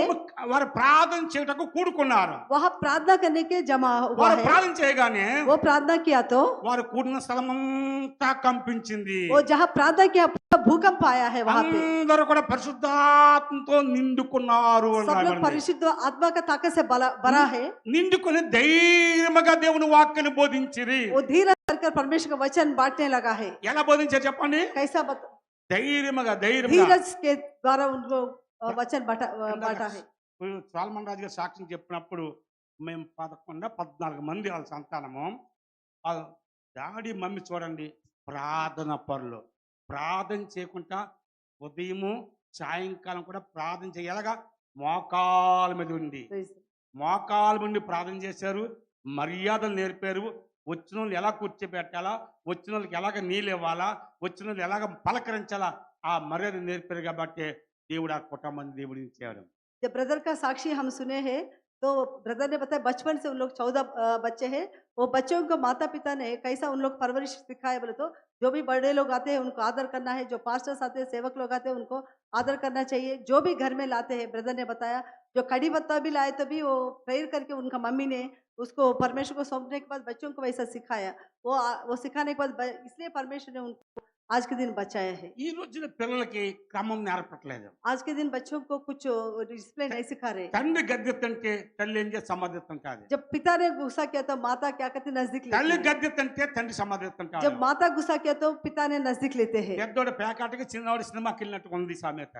Speaker 4: వారు ప్రార్థన చేయటకు కూడుకున్నారు.
Speaker 2: वहाँ प्रार्थना करने के जमा हुआ
Speaker 4: వారు
Speaker 2: है।
Speaker 4: ప్రార్థన చేయగానే
Speaker 2: वो प्रार्थना किया तो
Speaker 4: వారు కూడిన స్థలం అంతా కంపించింది.
Speaker 2: वो जहाँ प्रार्थना किया पूरा भूकंप आया है वहाँ पे।
Speaker 4: అందరూ కూడా పరిశుద్ధాత్మతో నిండుకున్నారు అని
Speaker 2: सब लोग
Speaker 4: రాయబడింది.
Speaker 2: परिशुद्ध आत्मा का ताकत से भरा है।
Speaker 4: నిండుకొని ధైర్యంగా దేవుని వాక్యాన్ని బోధించిరి.
Speaker 2: वो धीरे कर परमेश्वर का वचन बांटने लगा है।
Speaker 4: ఎలా బోధించారు చెప్పండి?
Speaker 2: कैसा
Speaker 4: ధైర్యంగా
Speaker 2: धीरज के द्वारा उनको वचन बांटा है।
Speaker 4: సాల్మన్ రాజు గారు సాక్ష్యం చెప్పినప్పుడు మేము 14 మంది వాళ్ళ సంతానము, వాళ్ళ డాడీ మమ్మీ చూడండి ప్రార్థన పరులు, ప్రార్థన చేయకుండా ఉదయము సాయంకాలం కూడా ప్రార్థన చేయాలగా మోకాల మీద ఉండి ప్రార్థన చేశారు, మర్యాదలు నేర్పారు, వచ్చిన వాళ్ళు ఎలా కూర్చోబెట్టాలా, వచ్చిన వాళ్ళకి ఎలాగ నీళ్ళు ఇవ్వాలా, వచ్చిన వాళ్ళు ఎలాగ పలకరించాలా, ఆ మర్యాద నేర్పారు కాబట్టి దేవుడు ఆ కుటుంబాన్ని దేవుడు ఇచ్చాడు.
Speaker 2: जब ब्रदर का साक्षी हम सुने हैं तो ब्रदर ने बताया बचपन से उन लोग 14 बच्चे हैं। वो बच्चों को माता पिता ने कैसा उन लोग परवरिश सिखाया बोले तो जो भी बड़े लोग आते हैं उनको आदर करना है, जो पास्टर्स आते हैं सेवक लोग आते हैं उनको आदर करना चाहिए। जो भी घर में लाते हैं ब्रदर ने बताया, जो कड़ी पत्ता भी लाए तो भी वो प्रेयर करके उनका मम्मी ने उसको परमेश्वर को सौंपने के बाद बच्चों को वैसा सिखाया। वो सिखाने के बाद इसलिए परमेश्वर ने उनको आज के दिन बचाया है।
Speaker 4: ఈ రోజున పిల్లలకి క్రమం నేర్పట్లేదు.
Speaker 2: आज के दिन बच्चों को कुछ डिसिप्लिन नहीं सिखा रहे।
Speaker 4: తండ్రి గద్దెత్తంటే తల్లి ఏం చేసి సమాధిత్తం కాదు.
Speaker 2: जब पिता ने गुस्सा किया तो माता क्या करती नजदीक लेती
Speaker 4: తల్లి
Speaker 2: है।
Speaker 4: గద్దెత్తంటే తండ్రి సమాధిత్తం కాదు.
Speaker 2: जब माता गुस्सा किया तो पिता ने नजदीक लेते हैं।
Speaker 4: పెద్దోడు పేకాటకి చిన్నవాడు సినిమాకి వెళ్ళినట్టు ఉంది సామెత.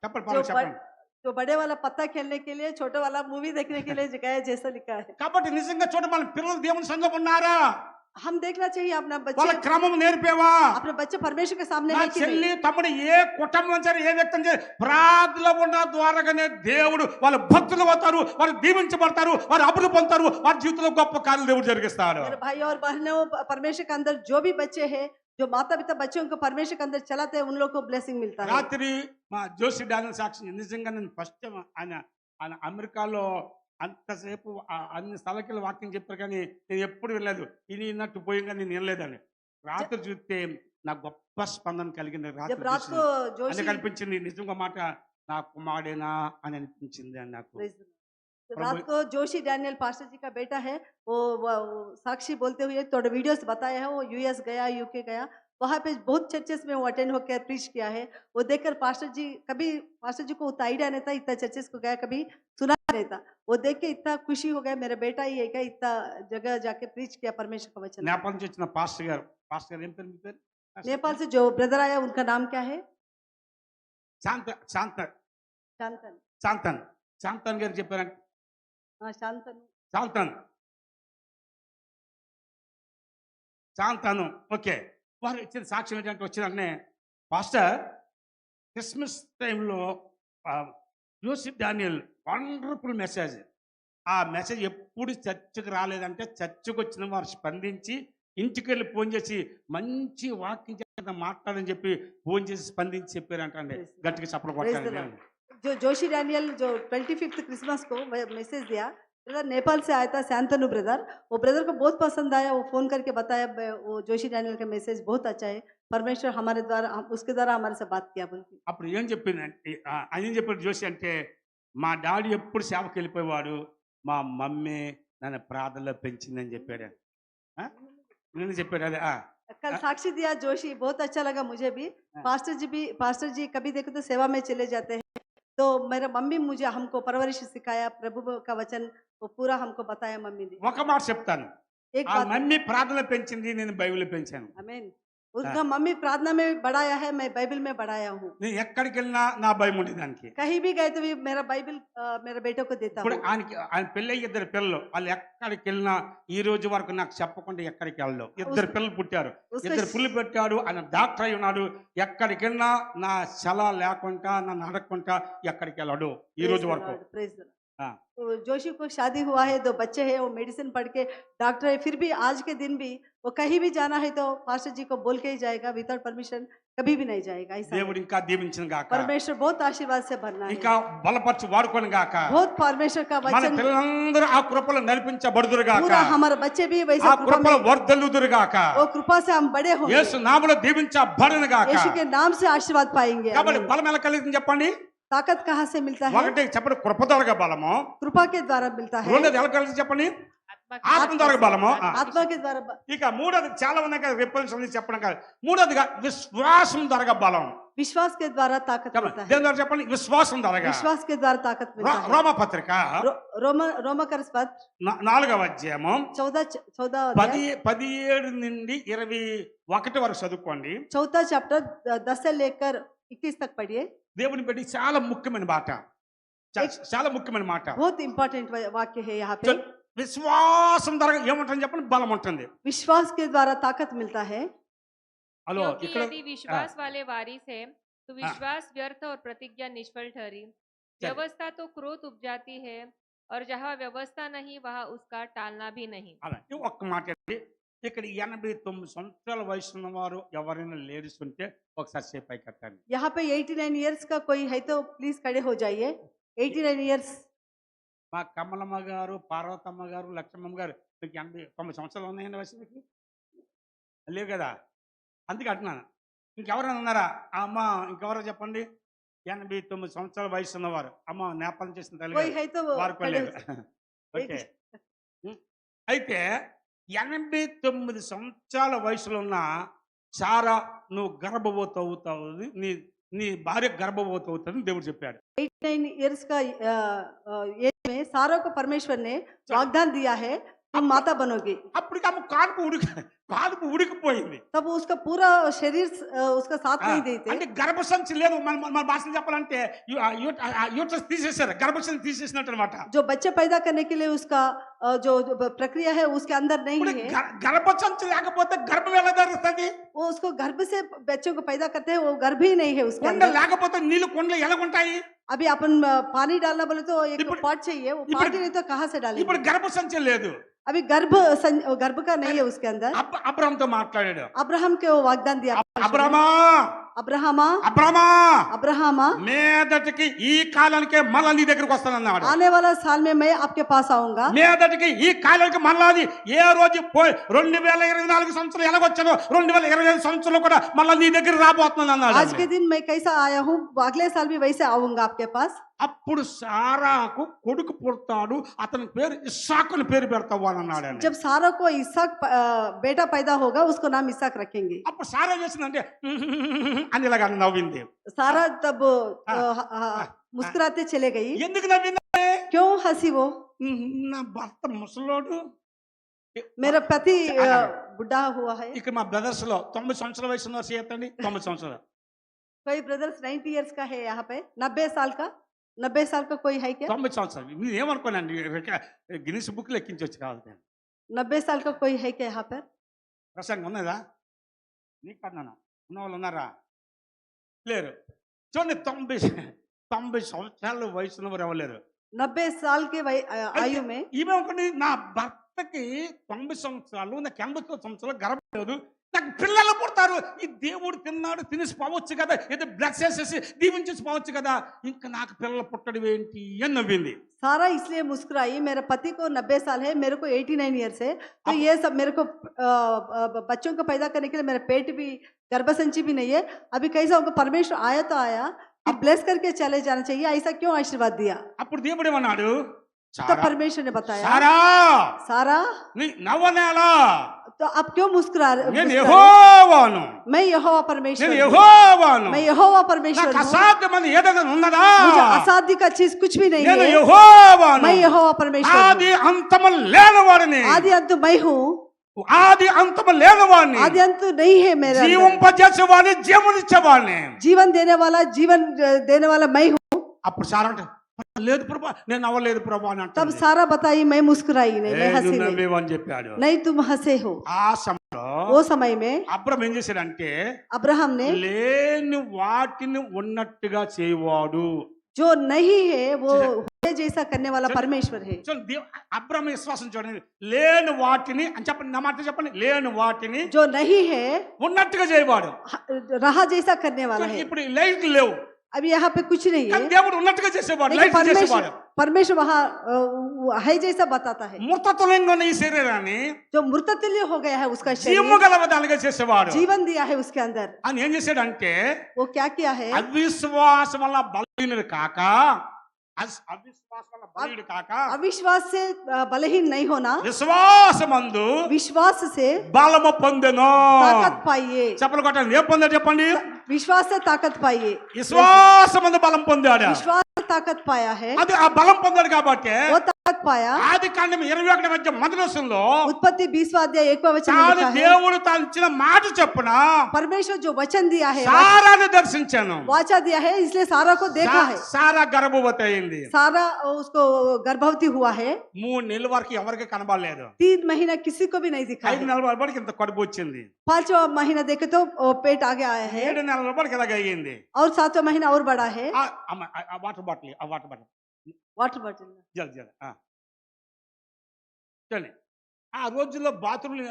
Speaker 4: చెప్పండి
Speaker 2: जो
Speaker 4: పర్లేదు
Speaker 2: बड़-
Speaker 4: చెప్పండి.
Speaker 2: जो बड़े वाला पत्ता खेलने के लिए छोटे वाला मूवी देखने के लिए गया जैसा लिखा है।
Speaker 4: కాబట్టి నిజంగా చూడ మన పిల్లలు దేవుని సంఘం ఉన్నారా,
Speaker 2: हम देखना चाहिए अपना
Speaker 4: వాళ్ళ
Speaker 2: बच्चे,
Speaker 4: క్రమం నేర్పేవా.
Speaker 2: अपने बच्चे परमेश्वर के सामने
Speaker 4: నా
Speaker 2: है कि नहीं?
Speaker 4: చెల్లి తమ్ముడు ఏ కుటుంబం సరే ఏ వ్యక్తి సరే ప్రార్థనలో ఉన్న ద్వారాగానే దేవుడు వాళ్ళ భక్తులు అవుతారు, వారు దీవించబడతారు, వారు అభివృద్ధి పొందుతారు, వారి జీవితంలో గొప్ప కార్యాలు దేవుడు జరిగిస్తాడు.
Speaker 2: मेरे भाई और बहनों, परमेश्वर के अंदर जो भी बच्चे हैं, जो माता पिता बच्चों को परमेश्वर के अंदर चलाते हैं उन लोग को ब्लेसिंग मिलता है।
Speaker 4: రాత్రి మా జోసి డానియల్ సాక్షి నిజంగా నేను ఫస్ట్ టైం ఆయన ఆయన అమెరికాలో అంతసేపు అన్ని స్థలకి వాక్యం చెప్పారు కానీ నేను ఎప్పుడు వినలేదు. ఇన్నట్టు పోయింగా నేను వినలేదని రాత్రి చూస్తే నాకు గొప్ప స్పందన కలిగింది.
Speaker 2: जब
Speaker 4: రాత్రి
Speaker 2: रात को
Speaker 4: చూసి
Speaker 2: जोशी
Speaker 4: అని అనిపించింది, నిజంగా మాట నా కుమారుడేనా అని అనిపించింది అని నాకు.
Speaker 2: रात को जोशी डैनियल पास्टर जी का बेटा है, वो साक्षी बोलते हुए थोड़े वीडियोस बताया है। वो यूएस गया, यूके गया, वहाँ पे बहुत चर्चेस में वो अटेंड होकर प्रीच किया है। वो देखकर पास्टर जी को उतना आइडिया नहीं था, इतना चर्चेस को गया कभी सुना नहीं था। वो देख के इतना खुशी हो गया, मेरा बेटा ही है क्या, इतना जगह जाके प्रीच किया परमेश्वर का वचन।
Speaker 4: నేపాల్ నుంచి వచ్చిన పాస్టర్ గారు ఏం పేరు మీ పేరు?
Speaker 2: नेपाल से जो ब्रदर आया उनका नाम क्या है?
Speaker 4: శాంతన్
Speaker 2: शांतन।
Speaker 4: శాంతన్ శాంతన్ గారు చెప్పారంటే
Speaker 2: हाँ शांतन।
Speaker 4: శాంతన్ శాంతను ఓకే. వారు ఇచ్చిన సాక్ష్యం ఏంటంటే వచ్చిన పాస్టర్ క్రిస్మస్ టైంలో యోసిఫ్ డానియల్ వండర్ఫుల్ మెసేజ్. ఆ మెసేజ్ ఎప్పుడు చర్చకు రాలేదంటే చర్చకు వచ్చిన వారు స్పందించి ఇంటికి వెళ్ళి ఫోన్ చేసి మంచి వాక్యం చేత మాట్లాడని చెప్పి ఫోన్ చేసి స్పందించి చెప్పారంటండి. గట్టిగా చప్పలు కొట్టాలి.
Speaker 2: जो जोशी डैनियल जो 25th क्रिसमस को मैसेज दिया, ब्रदर नेपाल से आया था शांतनु ब्रदर। वो ब्रदर को बहुत पसंद आया, वो फोन करके बताया वो जोशी डैनियल का मैसेज बहुत अच्छा है, परमेश्वर हमारे द्वारा उसके द्वारा हमारे से बात किया बोल के।
Speaker 4: అప్పుడు ఏం చెప్పిందంటే ఆయన ఏం చెప్పాడు జోషి అంటే, మా డాడీ ఎప్పుడు సేవకి వెళ్ళిపోయేవాడు, మా మమ్మీ నన్ను ప్రార్థనలో పెంచిందని చెప్పాడు. నేను చెప్పాడు అదే.
Speaker 2: कल साक्षी दिया जोशी, बहुत अच्छा लगा मुझे भी। पास्टर जी कभी देखो तो सेवा में चले जाते हैं, तो मेरा मम्मी मुझे हमको परवरिश सिखाया, प्रभु का वचन वो पूरा हमको बताया मम्मी ने।
Speaker 4: ఒక మాట చెప్తాను,
Speaker 2: एक
Speaker 4: ఆ
Speaker 2: बात,
Speaker 4: మమ్మీ ప్రార్థనలో పెంచింది, నేను బైబిల్లో పెంచాను.
Speaker 2: आमीन। उसका मम्मी प्रार्थना में बढ़ाया है, मैं बाइबल में बढ़ाया हूँ।
Speaker 4: నేను ఎక్కడికి వెళ్ళినా నా భయం ఉండే దానికి.
Speaker 2: कहीं भी गए तो भी मेरा बाइबल मेरे बेटों को देता
Speaker 4: ఇప్పుడు
Speaker 2: हूँ।
Speaker 4: ఆయన పెళ్ళి 2 పిల్లలు, వాళ్ళు ఎక్కడికి వెళ్ళినా ఈ రోజు వరకు నాకు చెప్పకుండా ఎక్కడికి వెళ్ళవు. 2 పిల్లలు పుట్టారు,
Speaker 2: उसका
Speaker 4: 2 పుల్లు పెట్టాడు, ఆయన డాక్టర్ అయి ఉన్నాడు. ఎక్కడికి వెళ్ళినా నా సలహా లేకుండా నన్ను అడగకుండా ఎక్కడికి వెళ్ళడు ఈ రోజు వరకు.
Speaker 2: Praise the Lord।
Speaker 4: हाँ।
Speaker 2: तो जोशी को शादी हुआ है, 2 बच्चे हैं, वो मेडिसिन पढ़ के डॉक्टर है, फिर भी आज के दिन भी वो कहीं भी जाना है तो पास्टर जी को बोल के ही जाएगा, विदाउट परमिशन कभी भी नहीं जाएगा। ऐसा है।
Speaker 4: దేవుడు ఇంకా దీవించిన గాక,
Speaker 2: परमेश्वर बहुत आशीर्वाद से भरना है,
Speaker 4: ఇంకా బలపరచు వాడుకొని గాక,
Speaker 2: बहुत परमेश्वर का
Speaker 4: మన
Speaker 2: वचन
Speaker 4: పిల్లలందరూ ఆ కృపలో నడిపించబడుదురు గాక,
Speaker 2: पूरा हमारे बच्चे भी
Speaker 4: ఆ
Speaker 2: वैसे कृपा
Speaker 4: కృపలో
Speaker 2: में,
Speaker 4: వర్ధలుదురు గాక,
Speaker 2: वो कृपा से हम बड़े होंगे,
Speaker 4: యేసు నామములో దీవించబడును గాక.
Speaker 2: यीशु के नाम से आशीर्वाद पाएंगे।
Speaker 4: కాబట్టి
Speaker 2: आमीन।
Speaker 4: బలం ఎలా కలిగింది చెప్పండి?
Speaker 2: ताकत कहाँ से मिलता है?
Speaker 4: ఒకటి చెప్పండి, కృప ద్వారా బలము.
Speaker 2: कृपा के द्वारा मिलता है,
Speaker 4: రెండోది ఎలా కలిగింది చెప్పండి?
Speaker 3: आत्मा
Speaker 4: ఆత్మ ద్వారా బలము.
Speaker 2: आत्मा के द्वारा
Speaker 4: ఇక మూడోది చాలా ఉన్నాయి కదా, రిఫరెన్స్ ఉంది చెప్పడం కాదు. మూడోదిగా విశ్వాసం ద్వారా బలం.
Speaker 2: विश्वास के द्वारा ताकत मिलता है,
Speaker 4: దేని ద్వారా చెప్పండి? విశ్వాసం ద్వారా.
Speaker 2: विश्वास के द्वारा ताकत मिलता है।
Speaker 4: రోమ పత్రిక
Speaker 2: रोमकर्स
Speaker 4: 4వ అధ్యాయము
Speaker 2: 14
Speaker 4: 17 నుండి 21 వరకు చదువుకోండి.
Speaker 2: चौथा चैप्टर 10 से लेकर 21 तक पढ़िए।
Speaker 4: దేవుని పెట్టి చాలా ముఖ్యమైన మాట, చాలా ముఖ్యమైన మాట.
Speaker 2: बहुत इंपॉर्टेंट वाक्य है यहाँ पे।
Speaker 4: విశ్వాసం ద్వారా ఏముంటుంది చెప్పండి? బలం ఉంటుంది.
Speaker 2: विश्वास के द्वारा ताकत मिलता है।
Speaker 4: హలో,
Speaker 3: क्योंकि
Speaker 4: ఇక్కడ
Speaker 3: यदि विश्वास वाले वारिस है तो विश्वास व्यर्थ और प्रतिज्ञा निष्फल ठहरी। व्यवस्था तो क्रोध उपजाती है और जहाँ व्यवस्था नहीं वहाँ उसका टालना भी नहीं।
Speaker 4: అలా ఈ ఒక్క మాట అండి. ఇక్కడ 89 సంవత్సరాల వయసు ఉన్న వారు ఎవరైనా లేడీస్ ఉంటే ఒకసారి సేపు పై కట్టండి.
Speaker 2: यहाँ पे 89 इयर्स का कोई है तो प्लीज खड़े हो जाइए। 89 इयर्स।
Speaker 4: మా కమలమ్మ గారు, పార్వతమ్మ గారు, లక్ష్మమ్మ గారు మీకు 89 సంవత్సరాలు ఉన్నాయండి వయసు మీకు? లేవు కదా, అందుకే అంటున్నాను. ఇంకెవరైనా ఉన్నారా? అమ్మ ఇంకెవరో చెప్పండి. 89 సంవత్సరాల వయసు ఉన్నవారు, అమ్మ నేపాలం చేసిన తల్లి
Speaker 2: कोई है तो
Speaker 4: వారు కూడా
Speaker 2: खड़े
Speaker 4: లేరు.
Speaker 2: हो-
Speaker 4: ఓకే. అయితే 89 సంవత్సరాల వయసులో ఉన్న సారా నువ్వు గర్భవతి అవుతావు, నీ నీ భార్య గర్భవతి అవుతుంది దేవుడు చెప్పాడు.
Speaker 2: 89 इयर्स का एज में सारा को परमेश्वर ने वाग्दान दिया है तुम माता बनोगी।
Speaker 4: అప్పటికి ఆమె కాలుపు ఉడికిపోయింది.
Speaker 2: तब उसका पूरा शरीर उसका साथ नहीं देते।
Speaker 4: అంటే గర్భసంచి లేదు, మన భాషలో చెప్పాలంటే యూట్రస్ తీసేశారు, గర్భసంచి తీసేసినట్టు అనమాట.
Speaker 2: जो बच्चे पैदा करने के लिए उसका जो प्रक्रिया है उसके अंदर नहीं है।
Speaker 4: గర్భసంచి లేకపోతే గర్భం ఎలా జరుగుతుంది?
Speaker 2: वो उसको गर्भ से बच्चों को पैदा करते हैं, वो गर्भ ही नहीं है उसके
Speaker 4: కొండ
Speaker 2: अंदर।
Speaker 4: లేకపోతే నీళ్ళు కొండలు ఎలా ఉంటాయి?
Speaker 2: अभी अपन पानी डालना बोले तो एक
Speaker 4: इपड़-
Speaker 2: पॉट चाहिए, वो
Speaker 4: इपड़-
Speaker 2: पॉट ही नहीं तो कहाँ से डालेंगे?
Speaker 4: ఇప్పుడు గర్భసంచి లేదు.
Speaker 2: अभी गर्भ का नहीं है उसके अंदर।
Speaker 4: అబ్రాహాముతో మాట్లాడాడు.
Speaker 2: अब्राहम के वो वाग्दान दिया।
Speaker 4: అబ్రామా
Speaker 2: अब्राहमा
Speaker 4: అబ్రామా
Speaker 2: अब्राहमा
Speaker 4: మీదటికి ఈ కాలానికే మళ్ళా నీ దగ్గరికి వస్తానన్నాడు.
Speaker 2: आने वाला साल में मैं आपके पास आऊंगा।
Speaker 4: మీదటికి ఈ కాలానికి మళ్ళాది ఏ రోజు 2024 సంవత్సరం ఎలాగొచ్చానో 2025 సంవత్సరంలో కూడా మళ్ళా నీ దగ్గర రాబోతున్నాను అన్నాడు.
Speaker 2: आज के दिन मैं कैसा आया हूँ, अगले साल भी वैसे आऊंगा आपके पास।
Speaker 4: అప్పుడు సారాకు కొడుకు పుడతాడు, అతని పేరు ఇస్సాకు అని పేరు పెడతావు అని అన్నాడు.
Speaker 2: जब सारा को इसहाक बेटा पैदा होगा उसको नाम इसहाक रखेंगे।
Speaker 4: అప్పుడు సారా చేసిందంటే అని ఇలాగ నవ్వింది.
Speaker 2: सारा तब मुस्कुराते चले गई।
Speaker 4: ఎందుకు నవ్వింది?
Speaker 2: क्यों हंसी वो?
Speaker 4: నా భర్త ముసలోడు,
Speaker 2: मेरा पति बुढ़ा हुआ है।
Speaker 4: ఇక్కడ మా బ్రదర్స్ లో 90 సంవత్సరాల వయసు ఉన్న చేతండి, 90 సంవత్సరాలు.
Speaker 2: कोई ब्रदर्स 90 इयर्स का है यहाँ पे। 90 साल का, 90 साल का कोई है क्या?
Speaker 4: 90 సంవత్సరాలు మీరు ఏమనుకోనండి, గిన్నిస్ బుక్ లో ఎక్కించవచ్చు కాదు.
Speaker 2: 90 साल का कोई है क्या यहाँ पर?
Speaker 4: ప్రసంగం ఉన్నదా? నీకు అన్నాను, ఉన్న వాళ్ళు ఉన్నారా? లేరు. చూడండి, 90 సంవత్సరాల వయసు ఉన్నవారు ఎవరు లేరు.
Speaker 2: 90 साल के आयु में
Speaker 4: ఈమె అనుకోండి, నా భర్తకి 90 సంవత్సరాలు, నాకు 80 సంవత్సరాలు గర్భం లేదు, నాకు పిల్లలు పుడతారు, ఈ దేవుడు తిన్నాడు తినేసి పోవచ్చు కదా, ఏదో బ్లెస్ చేసేసి దీవించేసి పోవచ్చు కదా, ఇంకా నాకు పిల్లలు పుట్టడం ఏంటి అని నవ్వింది.
Speaker 2: सारा इसलिए मुस्कुराई, मेरे पति को 90 साल है, मेरे को 89 ईयर्स है, तो ये सब मेरे को बच्चों को पैदा करने के लिए मेरा पेट भी, गर्भसंची भी नहीं है। अभी कैसा होगा? परमेश्वर आया तो आया, अब ब्लेस करके चले जाना चाहिए, ऐसा क्यों आशीर्वाद दिया?
Speaker 4: అప్పుడు దేవుడు ఏమన్నాడు?
Speaker 2: तो परमेश्वर ने बताया,
Speaker 4: సారా
Speaker 2: सारा
Speaker 4: నీ నవ్వనేలా,
Speaker 2: तो आप क्यों मुस्कुरा रहे?
Speaker 4: నేను యెహోవాను,
Speaker 2: मैं यहोवा परमेश्वर
Speaker 4: నేను
Speaker 2: हूँ।
Speaker 4: యెహోవాను,
Speaker 2: मैं यहोवा परमेश्वर
Speaker 4: నాకు
Speaker 2: हूँ।
Speaker 4: అసాధ్యమైన ఏదైనా ఉన్నదా?
Speaker 2: मुझे असाध्य का चीज कुछ भी नहीं
Speaker 4: నేను
Speaker 2: है।
Speaker 4: యెహోవాను,
Speaker 2: मैं यहोवा परमेश्वर हूँ।
Speaker 4: ఆది అంతము లేనివాడిని,
Speaker 2: आदि अंत मैं हूँ,
Speaker 4: ఆది అంతము లేనివాడిని,
Speaker 2: आदि अंत नहीं है मेरे अंदर।
Speaker 4: జీవింపజేసేవాడిని, జీవనిచ్చేవాడిని.
Speaker 2: जीवन देने वाला मैं हूँ।
Speaker 4: అప్పుడు సారా అంటే లేదు ప్రభా, నేను నవ్వలేదు ప్రభా అని
Speaker 2: तब
Speaker 4: అంటుంది.
Speaker 2: सारा बताई, मैं मुस्कुराई नहीं, मैं
Speaker 4: లేదు
Speaker 2: हंसी नहीं।
Speaker 4: నవ్వేవు అని చెప్పాడు.
Speaker 2: नहीं तुम हंसे हो।
Speaker 4: ఆ సమయంలో
Speaker 2: वो समय में
Speaker 4: అబ్రహాం ఏం చేశాడంటే,
Speaker 2: अब्राहम ने
Speaker 4: లేని వాటిని ఉన్నట్టుగా చేయవాడు.
Speaker 2: जो नहीं है वो होने जैसा करने वाला परमेश्वर है।
Speaker 4: చూడండి, అబ్రహాం విశ్వాసం చూడండి, లేని వాటిని అని చెప్పండి, నా మాట చెప్పండి, లేని వాటిని
Speaker 2: जो नहीं है
Speaker 4: ఉన్నట్టుగా చేయవాడు.
Speaker 2: रहा जैसा करने वाला है।
Speaker 4: ఇప్పుడు లైట్ లేవు,
Speaker 2: अभी यहाँ पे कुछ नहीं
Speaker 4: కానీ
Speaker 2: है,
Speaker 4: దేవుడు ఉన్నట్టుగా చేసేవాడు,
Speaker 2: लेकिन
Speaker 4: లైట్ చేసేవాడు.
Speaker 2: परमेश्वर वहाँ है जैसा बताता है।
Speaker 4: మృతతుల్యంగా ఉన్న ఈ శరీరాన్ని
Speaker 2: जो मृततुल्य हो गया है उसका
Speaker 4: జీవము
Speaker 2: शरीर,
Speaker 4: గలవదాలుగా చేసేవాడు.
Speaker 2: जीवन दिया है उसके अंदर।
Speaker 4: అని ఏం చేశాడంటే,
Speaker 2: वो क्या किया है?
Speaker 4: అవిశ్వాసం వల్ల బలహీనుడు కాక, అవిశ్వాసం వల్ల బలహీనుడు కాక,
Speaker 2: अविश्वास से बलहीन नहीं होना,
Speaker 4: విశ్వాసమందు
Speaker 2: विश्वास से
Speaker 4: బలము పొందెను.
Speaker 2: ताकत पाइए।
Speaker 4: చెప్పలు కొట్టండి, ఏం పొందాడు చెప్పండి?
Speaker 2: विश्वास से ताकत पाइए।
Speaker 4: విశ్వాసమందు బలం పొందాడు.
Speaker 2: विश्वास से ताकत पाया है,
Speaker 4: అది ఆ బలం పొందాడు కాబట్టి
Speaker 2: वो ताकत पाया।
Speaker 4: ఆది కాండం 21 మధ్య మొదటి వచనంలో
Speaker 2: उत्पत्ति 20वां अध्याय 1वां वचन में
Speaker 4: తాను
Speaker 2: लिखा है,
Speaker 4: దేవుడు తాను ఇచ్చిన మాట చొప్పున
Speaker 2: परमेश्वर जो वचन दिया है,
Speaker 4: సారాను దర్శించాను.
Speaker 2: वाचा दिया है, इसलिए सारा को देखा है।
Speaker 4: సారా గర్భవతి అయింది.
Speaker 2: सारा उसको गर्भवती हुआ है।
Speaker 4: 3 నెలల వరకు ఎవరికి కనబడలేదు.
Speaker 2: 3 महीना किसी को भी नहीं दिखा
Speaker 4: 5
Speaker 2: है।
Speaker 4: నెలల వరకు ఇంత కడుపు వచ్చింది.
Speaker 2: 5वां महीना देखे तो पेट आगे आया है,
Speaker 4: 7 నెలల వరకు ఇలాగ అయ్యింది.
Speaker 2: और 7वां महीना और बड़ा है।
Speaker 4: ఆ వాటర్ బాటిల్
Speaker 2: वाटर बॉटल में।
Speaker 4: జల్ జల్ చూడండి ఆ రోజుల్లో బాత్రూమ్లు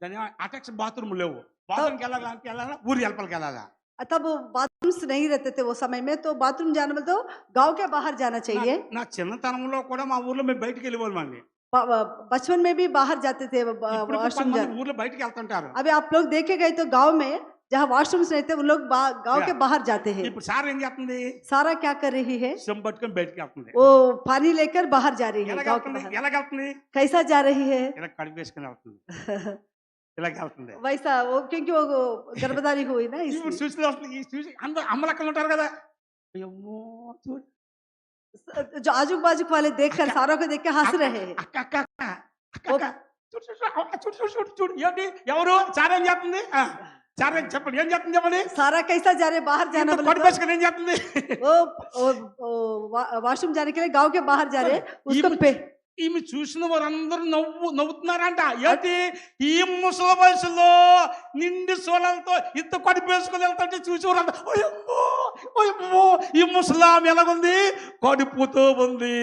Speaker 4: దాని అటాక్స్ బాత్రూమ్ లేవు. బాత్రూమ్కి వెళ్ళాలంటే వెళ్ళాలా, ఊరి వెల్పలకి వెళ్ళాలా.
Speaker 2: तब बाथरूम्स नहीं रहते थे वो समय में, तो बाथरूम जाने में तो गांव के बाहर जाना चाहिए।
Speaker 4: నా చిన్నతనంలో కూడా మా ఊర్లో మేము బయటికి వెళ్ళేవాళ్ళం అండి.
Speaker 2: बचपन में भी बाहर जाते थे
Speaker 4: ఇప్పుడు
Speaker 2: वॉशरूम
Speaker 4: కొంతమంది
Speaker 2: जाने।
Speaker 4: ఊర్లో బయటికి వెళ్తుంటారు.
Speaker 2: अभी आप लोग देखे गए तो गांव में जहाँ वॉशरूम्स रहते उन लोग गांव के बाहर जाते हैं।
Speaker 4: ఇప్పుడు సార్ ఏం చేస్తుంది,
Speaker 2: सारा क्या कर रही है,
Speaker 4: చెంబు పట్టుకొని బయటికి వెళ్తుంది.
Speaker 2: वो पानी लेकर बाहर जा रही है। गांव के बाहर
Speaker 4: ఎలాగెళ్తుంది,
Speaker 2: कैसा जा रही है
Speaker 4: ఇలా కడిపేసుకుని వెళ్తుంది, ఇలాగెళ్తుంది.
Speaker 2: वैसा वो, क्योंकि वो गर्भधारी हुई ना
Speaker 4: ఇప్పుడు
Speaker 2: इसलिए।
Speaker 4: చూసి వస్తుంది, ఈ చూసి అందరూ అమ్మలక్కలు ఉంటారు కదా, అయ్యమ్మో చూడు
Speaker 2: जो आजू बाजू वाले देखकर सारों को देख के हंस रहे हैं।
Speaker 4: అక్క అక్క అక్క అక్క అక్క చూడు చూడు చూడు చూడు చూడు చూడు ఏంటి ఎవరు సార్ ఏం చేస్తుంది, సార్ ఏం చెప్పండి, ఏం చేస్తుంది చెప్పండి.
Speaker 2: सारा कैसा जा रहे बाहर जाना बोले तो
Speaker 4: కడిపేసుకుని ఏం చేస్తుంది,
Speaker 2: वॉशरूम जाने के लिए गांव के बाहर जा रहे उसको पे
Speaker 4: ఈమె చూసిన వారందరూ నవ్వుతున్నారంట. ఏంటి ఈ ముసలి వయసులో నిండి సోలలతో ఇంత కడిపేసుకుని వెళ్తుంటే చూసేవారంట, ఓయమ్మో ఈ ముసలాం ఎలాగుంది, కడుపుతో ఉంది.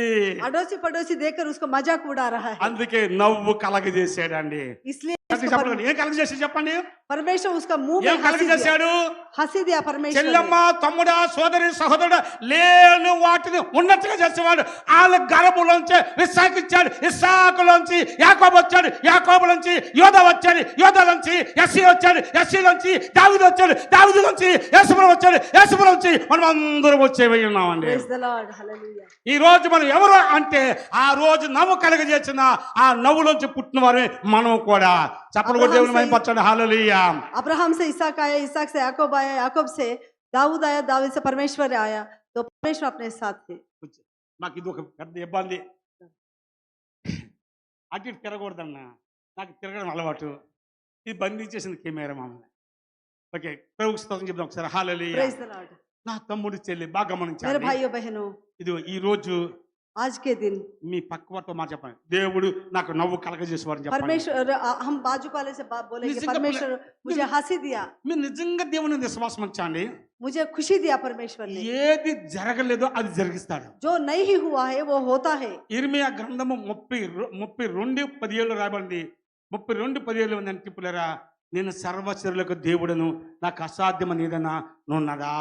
Speaker 2: अड़ोसी पड़ोसी देखकर उसको मजाक उड़ा रहा है।
Speaker 4: అందుకే నవ్వు కలగజేసాడండి.
Speaker 2: इसलिए
Speaker 4: చెప్పండి ఏం కలగజేసి చెప్పండి,
Speaker 2: परमेश्वर उसका मुंह
Speaker 4: ఏం
Speaker 2: में
Speaker 4: కలగజేశాడు.
Speaker 2: हंसी दिया परमेश्वर ने।
Speaker 4: చెల్లెమ్మ తమ్ముడా సోదరి సహోదరుడు లేని వాటిని ఉన్నట్టుగా చేసేవాడు. వాళ్ళ గర్భంలోంచి ఇస్సాకిచ్చాడు, ఇస్సాకులోంచి యాకోబు వచ్చాడు, యాకోబులోంచి యోధా వచ్చాడు, యోధాలోంచి యెస్సీ వచ్చాడు, యెస్సీలోంచి దావీదు వచ్చాడు, దావీదులోంచి యేసుప్రభు వచ్చాడు, యేసుప్రభులోంచి మనం అందరం వచ్చేవి ఉన్నామండి.
Speaker 2: Praise the Lord, hallelujah।
Speaker 4: ఈ రోజు మనం ఎవరు అంటే ఆ రోజు నవ్వు కలగజేసిన ఆ నవ్వులోంచి పుట్టిన వారే మనం కూడా. చప్పలు కూడా దేవుని మహిమపరచండి, హల్లెలూయా.
Speaker 2: अब्राहम से इसहाक आया, इसहाक से याकूब आया, याकूब से दाऊद आया, दाऊद से परमेश्वर आया, तो परमेश्वर अपने साथ थे।
Speaker 4: నాకు ఇది ఒక పెద్ద ఇబ్బంది, అటు ఇటు తిరగకూడదన్నా, నాకు తిరగడం అలవాటు. ఇది బంధించేసింది కెమెరా మమ్మల్ని. ఓకే ప్రభువుకి స్తోత్రం చెప్దాం ఒకసారి, హల్లెలూయా.
Speaker 2: Praise the Lord।
Speaker 4: నా తమ్ముడు చెల్లి బాగా
Speaker 2: मेरे
Speaker 4: గమనించాలి.
Speaker 2: भाइयों बहनों,
Speaker 4: ఇది ఈ రోజు
Speaker 2: आज के दिन
Speaker 4: మీ పక్క వారితో మాట చెప్పండి, దేవుడు నాకు నవ్వు కలగజేసేవారని చెప్పండి.
Speaker 2: परमेश्वर, हम बाजू वाले से बोलेंगे
Speaker 4: निश्चित
Speaker 2: परमेश्वर मुझे हंसी दिया,
Speaker 4: మీరు నిజంగా దేవుని విశ్వాసం ఉంచండి.
Speaker 2: मुझे खुशी दिया परमेश्वर ने।
Speaker 4: ఏది జరగలేదో అది జరిగిస్తాడు.
Speaker 2: जो नहीं हुआ है वो होता है।
Speaker 4: ఇర్మియా గ్రంథము 32:17 రాయబడింది. 32:17 ఉందని తిప్పులేరా, నేను సర్వశరీరులకు దేవుడను, నాకు అసాధ్యమని ఏదైనా నున్నదా.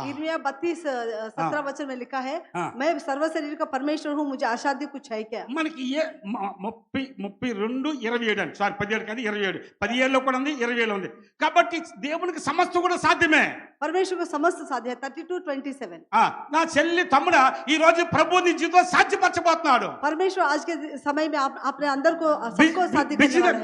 Speaker 2: यिर्मयाह 32:17 वचन में लिखा है,
Speaker 4: हाँ।
Speaker 2: मैं सर्व शरीर का परमेश्वर हूँ, मुझे असाध्य कुछ है क्या।
Speaker 4: మనకి 32:27 అండి, సారీ 17 కాదు 27, 17లో కూడా ఉంది, 27లో ఉంది. కాబట్టి దేవునికి సమస్త కూడా సాధ్యమే.
Speaker 2: परमेश्वर को समस्त साध्य है। 32:27
Speaker 4: నా చెల్లి తమ్ముడా, ఈ రోజు ప్రభు నీ జీవితం సాధ్యపరచబోతున్నాడు.
Speaker 2: परमेश्वर आज के समय में आप अपने अंदर को सबको साध्य करने वाला है।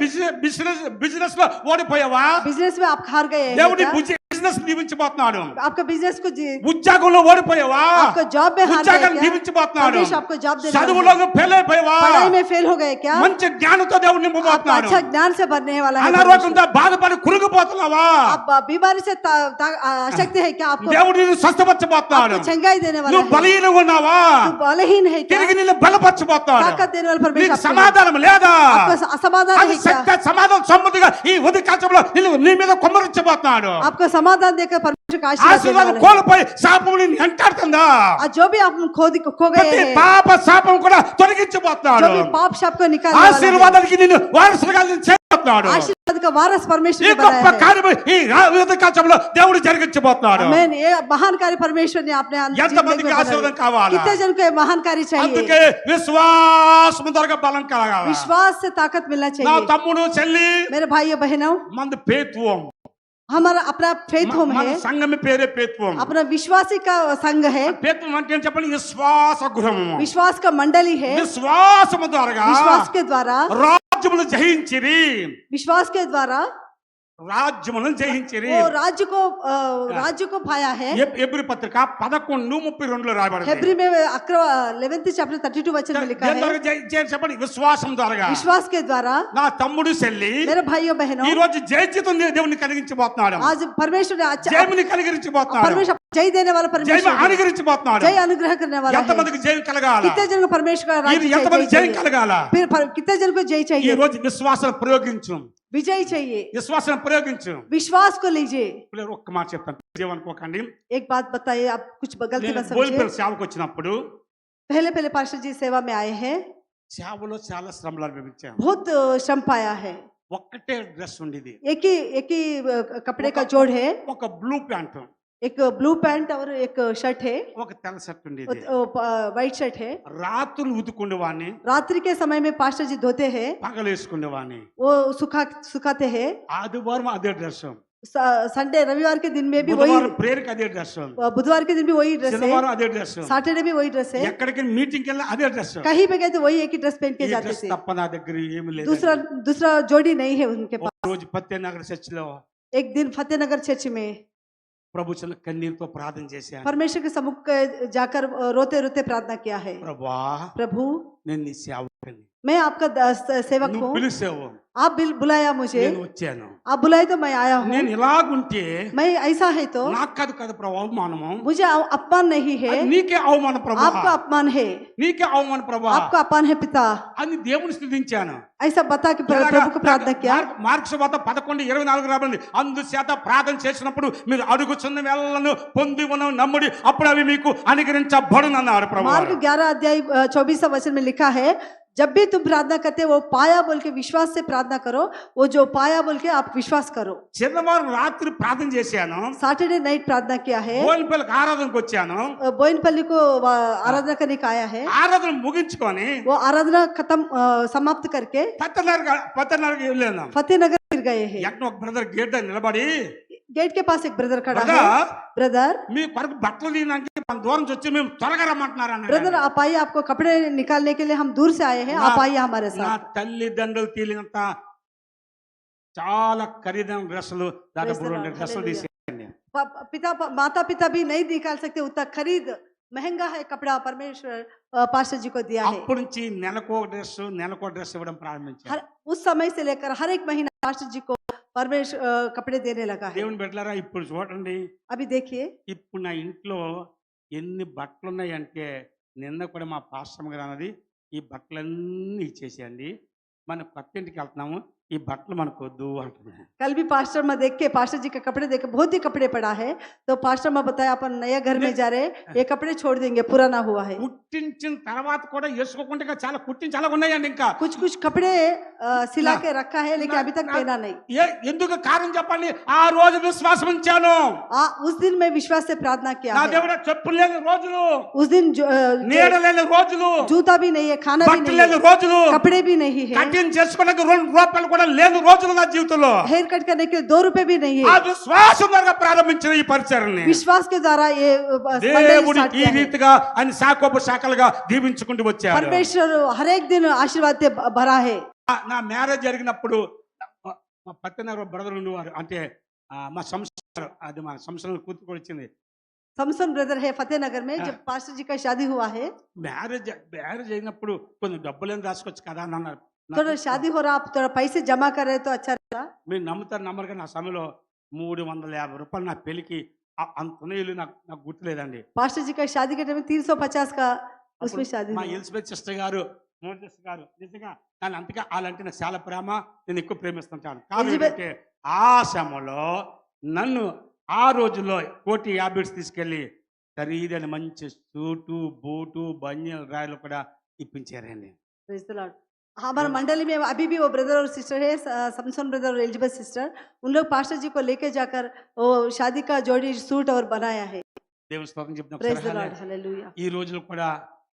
Speaker 4: బిజినెస్ లో ఓడిపోయావా,
Speaker 2: बिजनेस में आप हार गए हैं
Speaker 4: దేవుడి
Speaker 2: क्या?
Speaker 4: బిజినెస్ దీవించబోతున్నాడు.
Speaker 2: आपका बिजनेस को
Speaker 4: ఉద్యోగంలో ఓడిపోయావా,
Speaker 2: आपको जॉब में हार गए
Speaker 4: ఉద్యోగం
Speaker 2: क्या?
Speaker 4: దీవించబోతున్నాడు.
Speaker 2: परमेश्वर आपको जॉब देने वाला
Speaker 4: చదువులో
Speaker 2: है।
Speaker 4: ఫెయిల్ అయిపోయావా,
Speaker 2: पढ़ाई में फेल हो गए क्या?
Speaker 4: మంచి జ్ఞానంతో దేవుడు
Speaker 2: आपको
Speaker 4: నింపబోతున్నాడు.
Speaker 2: अच्छा ज्ञान से भरने वाला है।
Speaker 4: అనారోగ్యంతో బాధపడి కురుకుపోతున్నావా,
Speaker 2: आप बीमारी से अशक्ति है क्या? आपको
Speaker 4: దేవుడు నిన్ను స్వస్థపరచబోతున్నాడు.
Speaker 2: चंगाई देने वाला
Speaker 4: నువ్వు
Speaker 2: है।
Speaker 4: బలహీనంగా ఉన్నావా,
Speaker 2: तू बलहीन है क्या?
Speaker 4: తిరిగి నిన్ను బలపరచబోతున్నాడు.
Speaker 2: ताकत देने वाला
Speaker 4: నీకు
Speaker 2: परमेश्वर आपको है।
Speaker 4: సమాధానం లేదా,
Speaker 2: आपको असमाधान
Speaker 4: అది
Speaker 2: है क्या?
Speaker 4: శక్తి సమాధానం సమృద్ధిగా ఈ ఉదయ కాలంలో నీ మీద కుమ్మరించబోతున్నాడు.
Speaker 2: आपको समाधान देकर परमेश्वर का आशीर्वाद देने
Speaker 4: ఆశీర్వాదం
Speaker 2: वाला है।
Speaker 4: కోల్పోయి శాపం నిన్ను వెంటాడుతుందా,
Speaker 2: आज जो भी आप खो गए
Speaker 4: ప్రతి
Speaker 2: हैं,
Speaker 4: పాప శాపం కూడా
Speaker 2: जो
Speaker 4: తొలగించబోతున్నాడు.
Speaker 2: भी पाप शाप को निकालने वाला है,
Speaker 4: ఆశీర్వాదానికి నిన్ను వారసులుగా చేయబోతున్నాడు.
Speaker 2: आशीर्वाद का वारस परमेश्वर
Speaker 4: ఈ
Speaker 2: ने
Speaker 4: గొప్ప
Speaker 2: बनाया है।
Speaker 4: కార్యము ఈ ఉదయ కాలంలో దేవుడు జరిగించబోతున్నాడు.
Speaker 2: आमीन। ये महान कार्य परमेश्वर ने अपने
Speaker 4: ఎంతమందికి ఆశీర్వాదం కావాలా?
Speaker 2: कितने जन को ये महान कार्य चाहिए?
Speaker 4: అందుకే విశ్వాసం ద్వారా బలం కలగాలి.
Speaker 2: विश्वास से ताकत मिलना
Speaker 4: నా
Speaker 2: चाहिए।
Speaker 4: తమ్ముడు చెల్లి,
Speaker 2: मेरे भाइयों बहनों,
Speaker 4: మంది పేత్వం,
Speaker 2: हमारा अपना फेथ होम
Speaker 4: మన
Speaker 2: है,
Speaker 4: సంఘం పేరే పేత్వం.
Speaker 2: अपना विश्वासी का संघ है,
Speaker 4: పేత్వం అంటే ఏం చెప్పండి, విశ్వాస గృహము.
Speaker 2: विश्वास का मंडली है।
Speaker 4: విశ్వాసము ద్వారా
Speaker 2: विश्वास के द्वारा,
Speaker 4: రాజ్యములు జయించిరి,
Speaker 2: विश्वास के द्वारा
Speaker 4: రాజ్యములను జయించిరి.
Speaker 2: वो राज्य को पाया है।
Speaker 4: ఎబ్రీ పత్రిక 11:32 రాయబడింది.
Speaker 2: हेब्री में 11th चैप्टर 32 वचन में लिखा
Speaker 4: దేని
Speaker 2: है,
Speaker 4: ద్వారా చెప్పండి, విశ్వాసం ద్వారా.
Speaker 2: विश्वास के द्वारा।
Speaker 4: నా తమ్ముడు చెల్లి,
Speaker 2: मेरे भाइयों बहनों,
Speaker 4: ఈ రోజు జయజితం దేవుని కలిగించబోతున్నాడు.
Speaker 2: आज परमेश्वर ने अच्छा
Speaker 4: జయముని కలిగించబోతున్నాడు.
Speaker 2: परमेश्वर जय देने वाला
Speaker 4: జయము
Speaker 2: परमेश्वर है।
Speaker 4: అనుగ్రహించబోతున్నాడు.
Speaker 2: जय अनुग्रह करने वाला है।
Speaker 4: ఎంతమందికి జయం కలగాల,
Speaker 2: कितने जन को परमेश्वर का राज्य
Speaker 4: ఎంతమంది జయం
Speaker 2: चाहिए?
Speaker 4: కలగాల.
Speaker 2: फिर कितने जन को जय
Speaker 4: ఈ
Speaker 2: चाहिए?
Speaker 4: రోజు విశ్వాసం ప్రయోగించు,
Speaker 2: विजय चाहिए।
Speaker 4: విశ్వాసం ప్రయోగించు.
Speaker 2: विश्वास को लीजिए।
Speaker 4: ఇప్పుడు ఒక్క మాట చెప్తాను, జీవనుకోకండి.
Speaker 2: एक बात बताइए, आप कुछ गलती
Speaker 4: నేను
Speaker 2: मत समझिए।
Speaker 4: బోల్పేరు సేవకు వచ్చినప్పుడు
Speaker 2: पहले पहले पास्टर जी सेवा में आए हैं,
Speaker 4: సేవలో చాలా శ్రమలు అనుభవించాం.
Speaker 2: बहुत श्रम पाया है।
Speaker 4: ఒక్కటే డ్రెస్ ఉండేది,
Speaker 2: एक ही कपड़े का जोड़ है,
Speaker 4: ఒక బ్లూ ప్యాంట్,
Speaker 2: एक ब्लू पैंट और एक शर्ट है,
Speaker 4: ఒక తెల్ల షర్ట్ ఉండేది.
Speaker 2: व्हाइट शर्ट है।
Speaker 4: రాత్రులు ఉతుకుండేవాడిని,
Speaker 2: रात्रि के समय में पास्टर जी धोते हैं,
Speaker 4: పగలేసుకునేవాడిని.
Speaker 2: वो सुखाते हैं।
Speaker 4: ఆదివారం అదే డ్రెస్,
Speaker 2: संडे रविवार के दिन में भी वही,
Speaker 4: బుధవారం ప్రేయర్కి అదే డ్రెస్,
Speaker 2: बुधवार के दिन भी वही ड्रेस है,
Speaker 4: శనివారం అదే డ్రెస్,
Speaker 2: सैटरडे भी वही ड्रेस है।
Speaker 4: ఎక్కడికి మీటింగ్కి వెళ్ళినా అదే డ్రెస్.
Speaker 2: कहीं पे गए तो वही एक ही ड्रेस पहन
Speaker 4: ఈ
Speaker 2: के जाते
Speaker 4: డ్రెస్
Speaker 2: थे,
Speaker 4: తప్ప నా దగ్గర ఏమీ లేదు.
Speaker 2: दूसरा जोड़ी नहीं है उनके पास।
Speaker 4: రోజు ఫతేనగర్ చర్చిలో
Speaker 2: एक दिन फतेहनगर चर्च में
Speaker 4: ప్రభు చిన్న కన్నీరుతో ప్రార్థన చేశాను.
Speaker 2: परमेश्वर के सम्मुख जाकर रोते रोते प्रार्थना किया है,
Speaker 4: ప్రభువా,
Speaker 2: प्रभु
Speaker 4: నేను నీ సేవకుని,
Speaker 2: मैं आपका सेवक
Speaker 4: నువ్వు
Speaker 2: हूँ,
Speaker 4: పిలిచావు,
Speaker 2: आप बुलाया मुझे,
Speaker 4: నేను వచ్చాను.
Speaker 2: आप बुलाए तो मैं आया हूँ।
Speaker 4: నేను ఇలాగుంటే
Speaker 2: मैं ऐसा है तो
Speaker 4: నాకు కాదు కదా ప్రభు అవమానము,
Speaker 2: मुझे अपमान नहीं है,
Speaker 4: అది నీకే అవమానం ప్రభు,
Speaker 2: आपका अपमान है,
Speaker 4: నీకే అవమానం ప్రభు
Speaker 2: आपका अपमान है पिता।
Speaker 4: అని దేవుని స్థుతించాను.
Speaker 2: ऐसा बता के प्रभु को प्रार्थना किया।
Speaker 4: మార్క్స్ వార్త 11:24 రాబడింది, అందుచేత ప్రార్థన చేసినప్పుడు మీరు అడుగుచున్న వేళలను పొంది ఉన్న నమ్ముడి, అప్పుడు అవి మీకు అనుగ్రహించబడునన్నాడు ప్రభు.
Speaker 2: मार्क 11 अध्याय 24 वचन में लिखा है, जब भी तुम प्रार्थना करते वो पाया बोल के विश्वास से प्रार्थना करो, वो जो पाया बोल के आप विश्वास करो।
Speaker 4: శనివారం రాత్రి ప్రార్థన చేశాను,
Speaker 2: सैटरडे नाइट प्रार्थना किया है,
Speaker 4: బోయినపల్లికి ఆరాధనకు వచ్చాను.
Speaker 2: बोइनपल्ली को आराधना करने का आया है।
Speaker 4: ఆరాధన ముగించుకొని
Speaker 2: वो आराधना खत्म समाप्त करके
Speaker 4: పత్తనగర్కి వెళ్ళాను.
Speaker 2: फतेहनगर फिर गए हैं।
Speaker 4: ఎక్కడ ఒక బ్రదర్ గేట్ దగ్గర నిలబడి,
Speaker 2: गेट के पास एक ब्रदर खड़ा है,
Speaker 4: బ్రదర్
Speaker 2: ब्रदर
Speaker 4: మీ కొరకు బట్టలు తీయడానికి మన దూరం నుంచి వచ్చి మేము త్వరగా రమ్మంటున్నారు అన్నాడు.
Speaker 2: ब्रदर आप आइए, आपको कपड़े निकालने के लिए हम दूर से आए हैं, आप आइए हमारे
Speaker 4: నా
Speaker 2: साथ।
Speaker 4: తల్లిదండ్రులు తీలినంత చాలా ఖరీదైన డ్రెస్సులు, దాదాపు
Speaker 2: Praise the
Speaker 4: 2
Speaker 2: Lord.
Speaker 4: డ్రెస్సులు
Speaker 2: Hallelujah.
Speaker 4: తీసేయండి.
Speaker 2: माता पिता भी नहीं निकाल सकते, उतना खरीद महंगा है कपड़ा परमेश्वर पास्टर जी को दिया है।
Speaker 4: అప్పటి నుంచి నెలకో డ్రెస్ ఇవ్వడం ప్రారంభించారు.
Speaker 2: उस समय से लेकर हर एक महीना पास्टर जी को परमेश्वर कपड़े देने लगा है।
Speaker 4: దేవుని బిడ్డలారా, ఇప్పుడు చూడండి,
Speaker 2: अभी देखिए,
Speaker 4: ఇప్పుడు నా ఇంట్లో ఎన్ని బట్టలు ఉన్నాయంటే, నిన్న కూడా మా పాస్టర్ గారు అన్నది, ఈ బట్టలన్నీ ఇచ్చేసేయండి, మనం కొత్త ఇంటికి వెళ్తున్నాము, ఈ బట్టలు మనకు వద్దు అంటున్నాను.
Speaker 2: कल भी पास्टर में देख के पास्टर जी के कपड़े देख के बहुत ही कपड़े पड़ा है, तो पास्टर में बताया अपन नया घर में जा रहे, ये कपड़े छोड़ देंगे, पुराना हुआ है।
Speaker 4: కుట్టించిన తర్వాత కూడా వేసుకోకుండా చాలా కుట్టించి చాలా ఉన్నాయండి. ఇంకా
Speaker 2: कुछ कुछ कपड़े सिला के रखा है, लेकिन अभी तक पहना नहीं।
Speaker 4: ఎందుకు కారణం చెప్పండి? ఆ రోజు విశ్వాసం ఉంచాను.
Speaker 2: उस दिन मैं विश्वास से प्रार्थना किया
Speaker 4: నా
Speaker 2: है।
Speaker 4: దేవుడు చెప్పులు లేని రోజులు,
Speaker 2: उस दिन
Speaker 4: నీడ లేని రోజులు,
Speaker 2: जूता भी नहीं है, खाना भी
Speaker 4: బట్టలు
Speaker 2: नहीं
Speaker 4: లేని
Speaker 2: है,
Speaker 4: రోజులు,
Speaker 2: कपड़े भी नहीं है,
Speaker 4: కటింగ్ చేసుకోవడానికి 2 రూపాయలు కూడా లేని రోజులు నా జీవితంలో.
Speaker 2: हेयर कट करने के लिए 2 रुपए भी नहीं
Speaker 4: ఆ
Speaker 2: है।
Speaker 4: విశ్వాసం ద్వారా ప్రారంభించిన ఈ పరిచర్ని
Speaker 2: विश्वास के द्वारा ये मंडली
Speaker 4: దేవుడు
Speaker 2: स्टार्ट
Speaker 4: ఈ
Speaker 2: किया है।
Speaker 4: రీతిగా ఆయన శాఖోపశాఖలుగా దీవించుకుంటూ వచ్చాడు.
Speaker 2: परमेश्वर हर एक दिन आशीर्वाद से भरा है।
Speaker 4: నా మ్యారేజ్ జరిగినప్పుడు మా పత్తనగర్ బ్రదర్ ఉండేవారు, అంటే మా సంస్థ, అది మా సంస్థలో కూతురు కూడా వచ్చింది.
Speaker 2: समसन ब्रदर है फतेहनगर में, जब पास्टर जी का शादी हुआ है,
Speaker 4: మ్యారేజ్ అయినప్పుడు కొన్ని డబ్బులేని రాసుకోవచ్చు కదా అని అన్నారు.
Speaker 2: थोड़ा शादी हो रहा, आप थोड़ा पैसे जमा कर रहे तो अच्छा रहता।
Speaker 4: మీరు నమ్ముతారు నమ్మరు కానీ, నా సమయంలో 350 రూపాయలు నా పెళ్లికి అంత ఇల్లు నాకు గుర్తులేదండి.
Speaker 2: पास्टर जी का शादी के टाइम 350 का उसमें शादी
Speaker 4: మా
Speaker 2: हुआ।
Speaker 4: ఎలిజబెత్ సిస్టర్ గారు, మోజెస్ గారు నిజంగా నన్ను అంతగా వాళ్ళంటే నాకు చాలా ప్రేమ, నేను ఎక్కువ ప్రేమిస్తుంటాను. కారణం ఏంటంటే ఆ సమయంలో నన్ను ఆ రోజుల్లో 150 తీసుకెళ్ళి ఖరీదైన మంచి సూటు బూటు బనియన్ రాయలు కూడా ఇప్పించారండి.
Speaker 2: Praise the Lord. हमारे मंडली में अभी भी वो ब्रदर और सिस्टर है, समसन ब्रदर और एलिजबेथ सिस्टर, उन लोग पास्टर जी को लेके जाकर वो शादी का जोड़ी सूट और बनाया है।
Speaker 4: దేవుని స్తోత్రం చెప్తున్నా.
Speaker 2: Praise the Lord. Hallelujah.
Speaker 4: ఈ రోజులు కూడా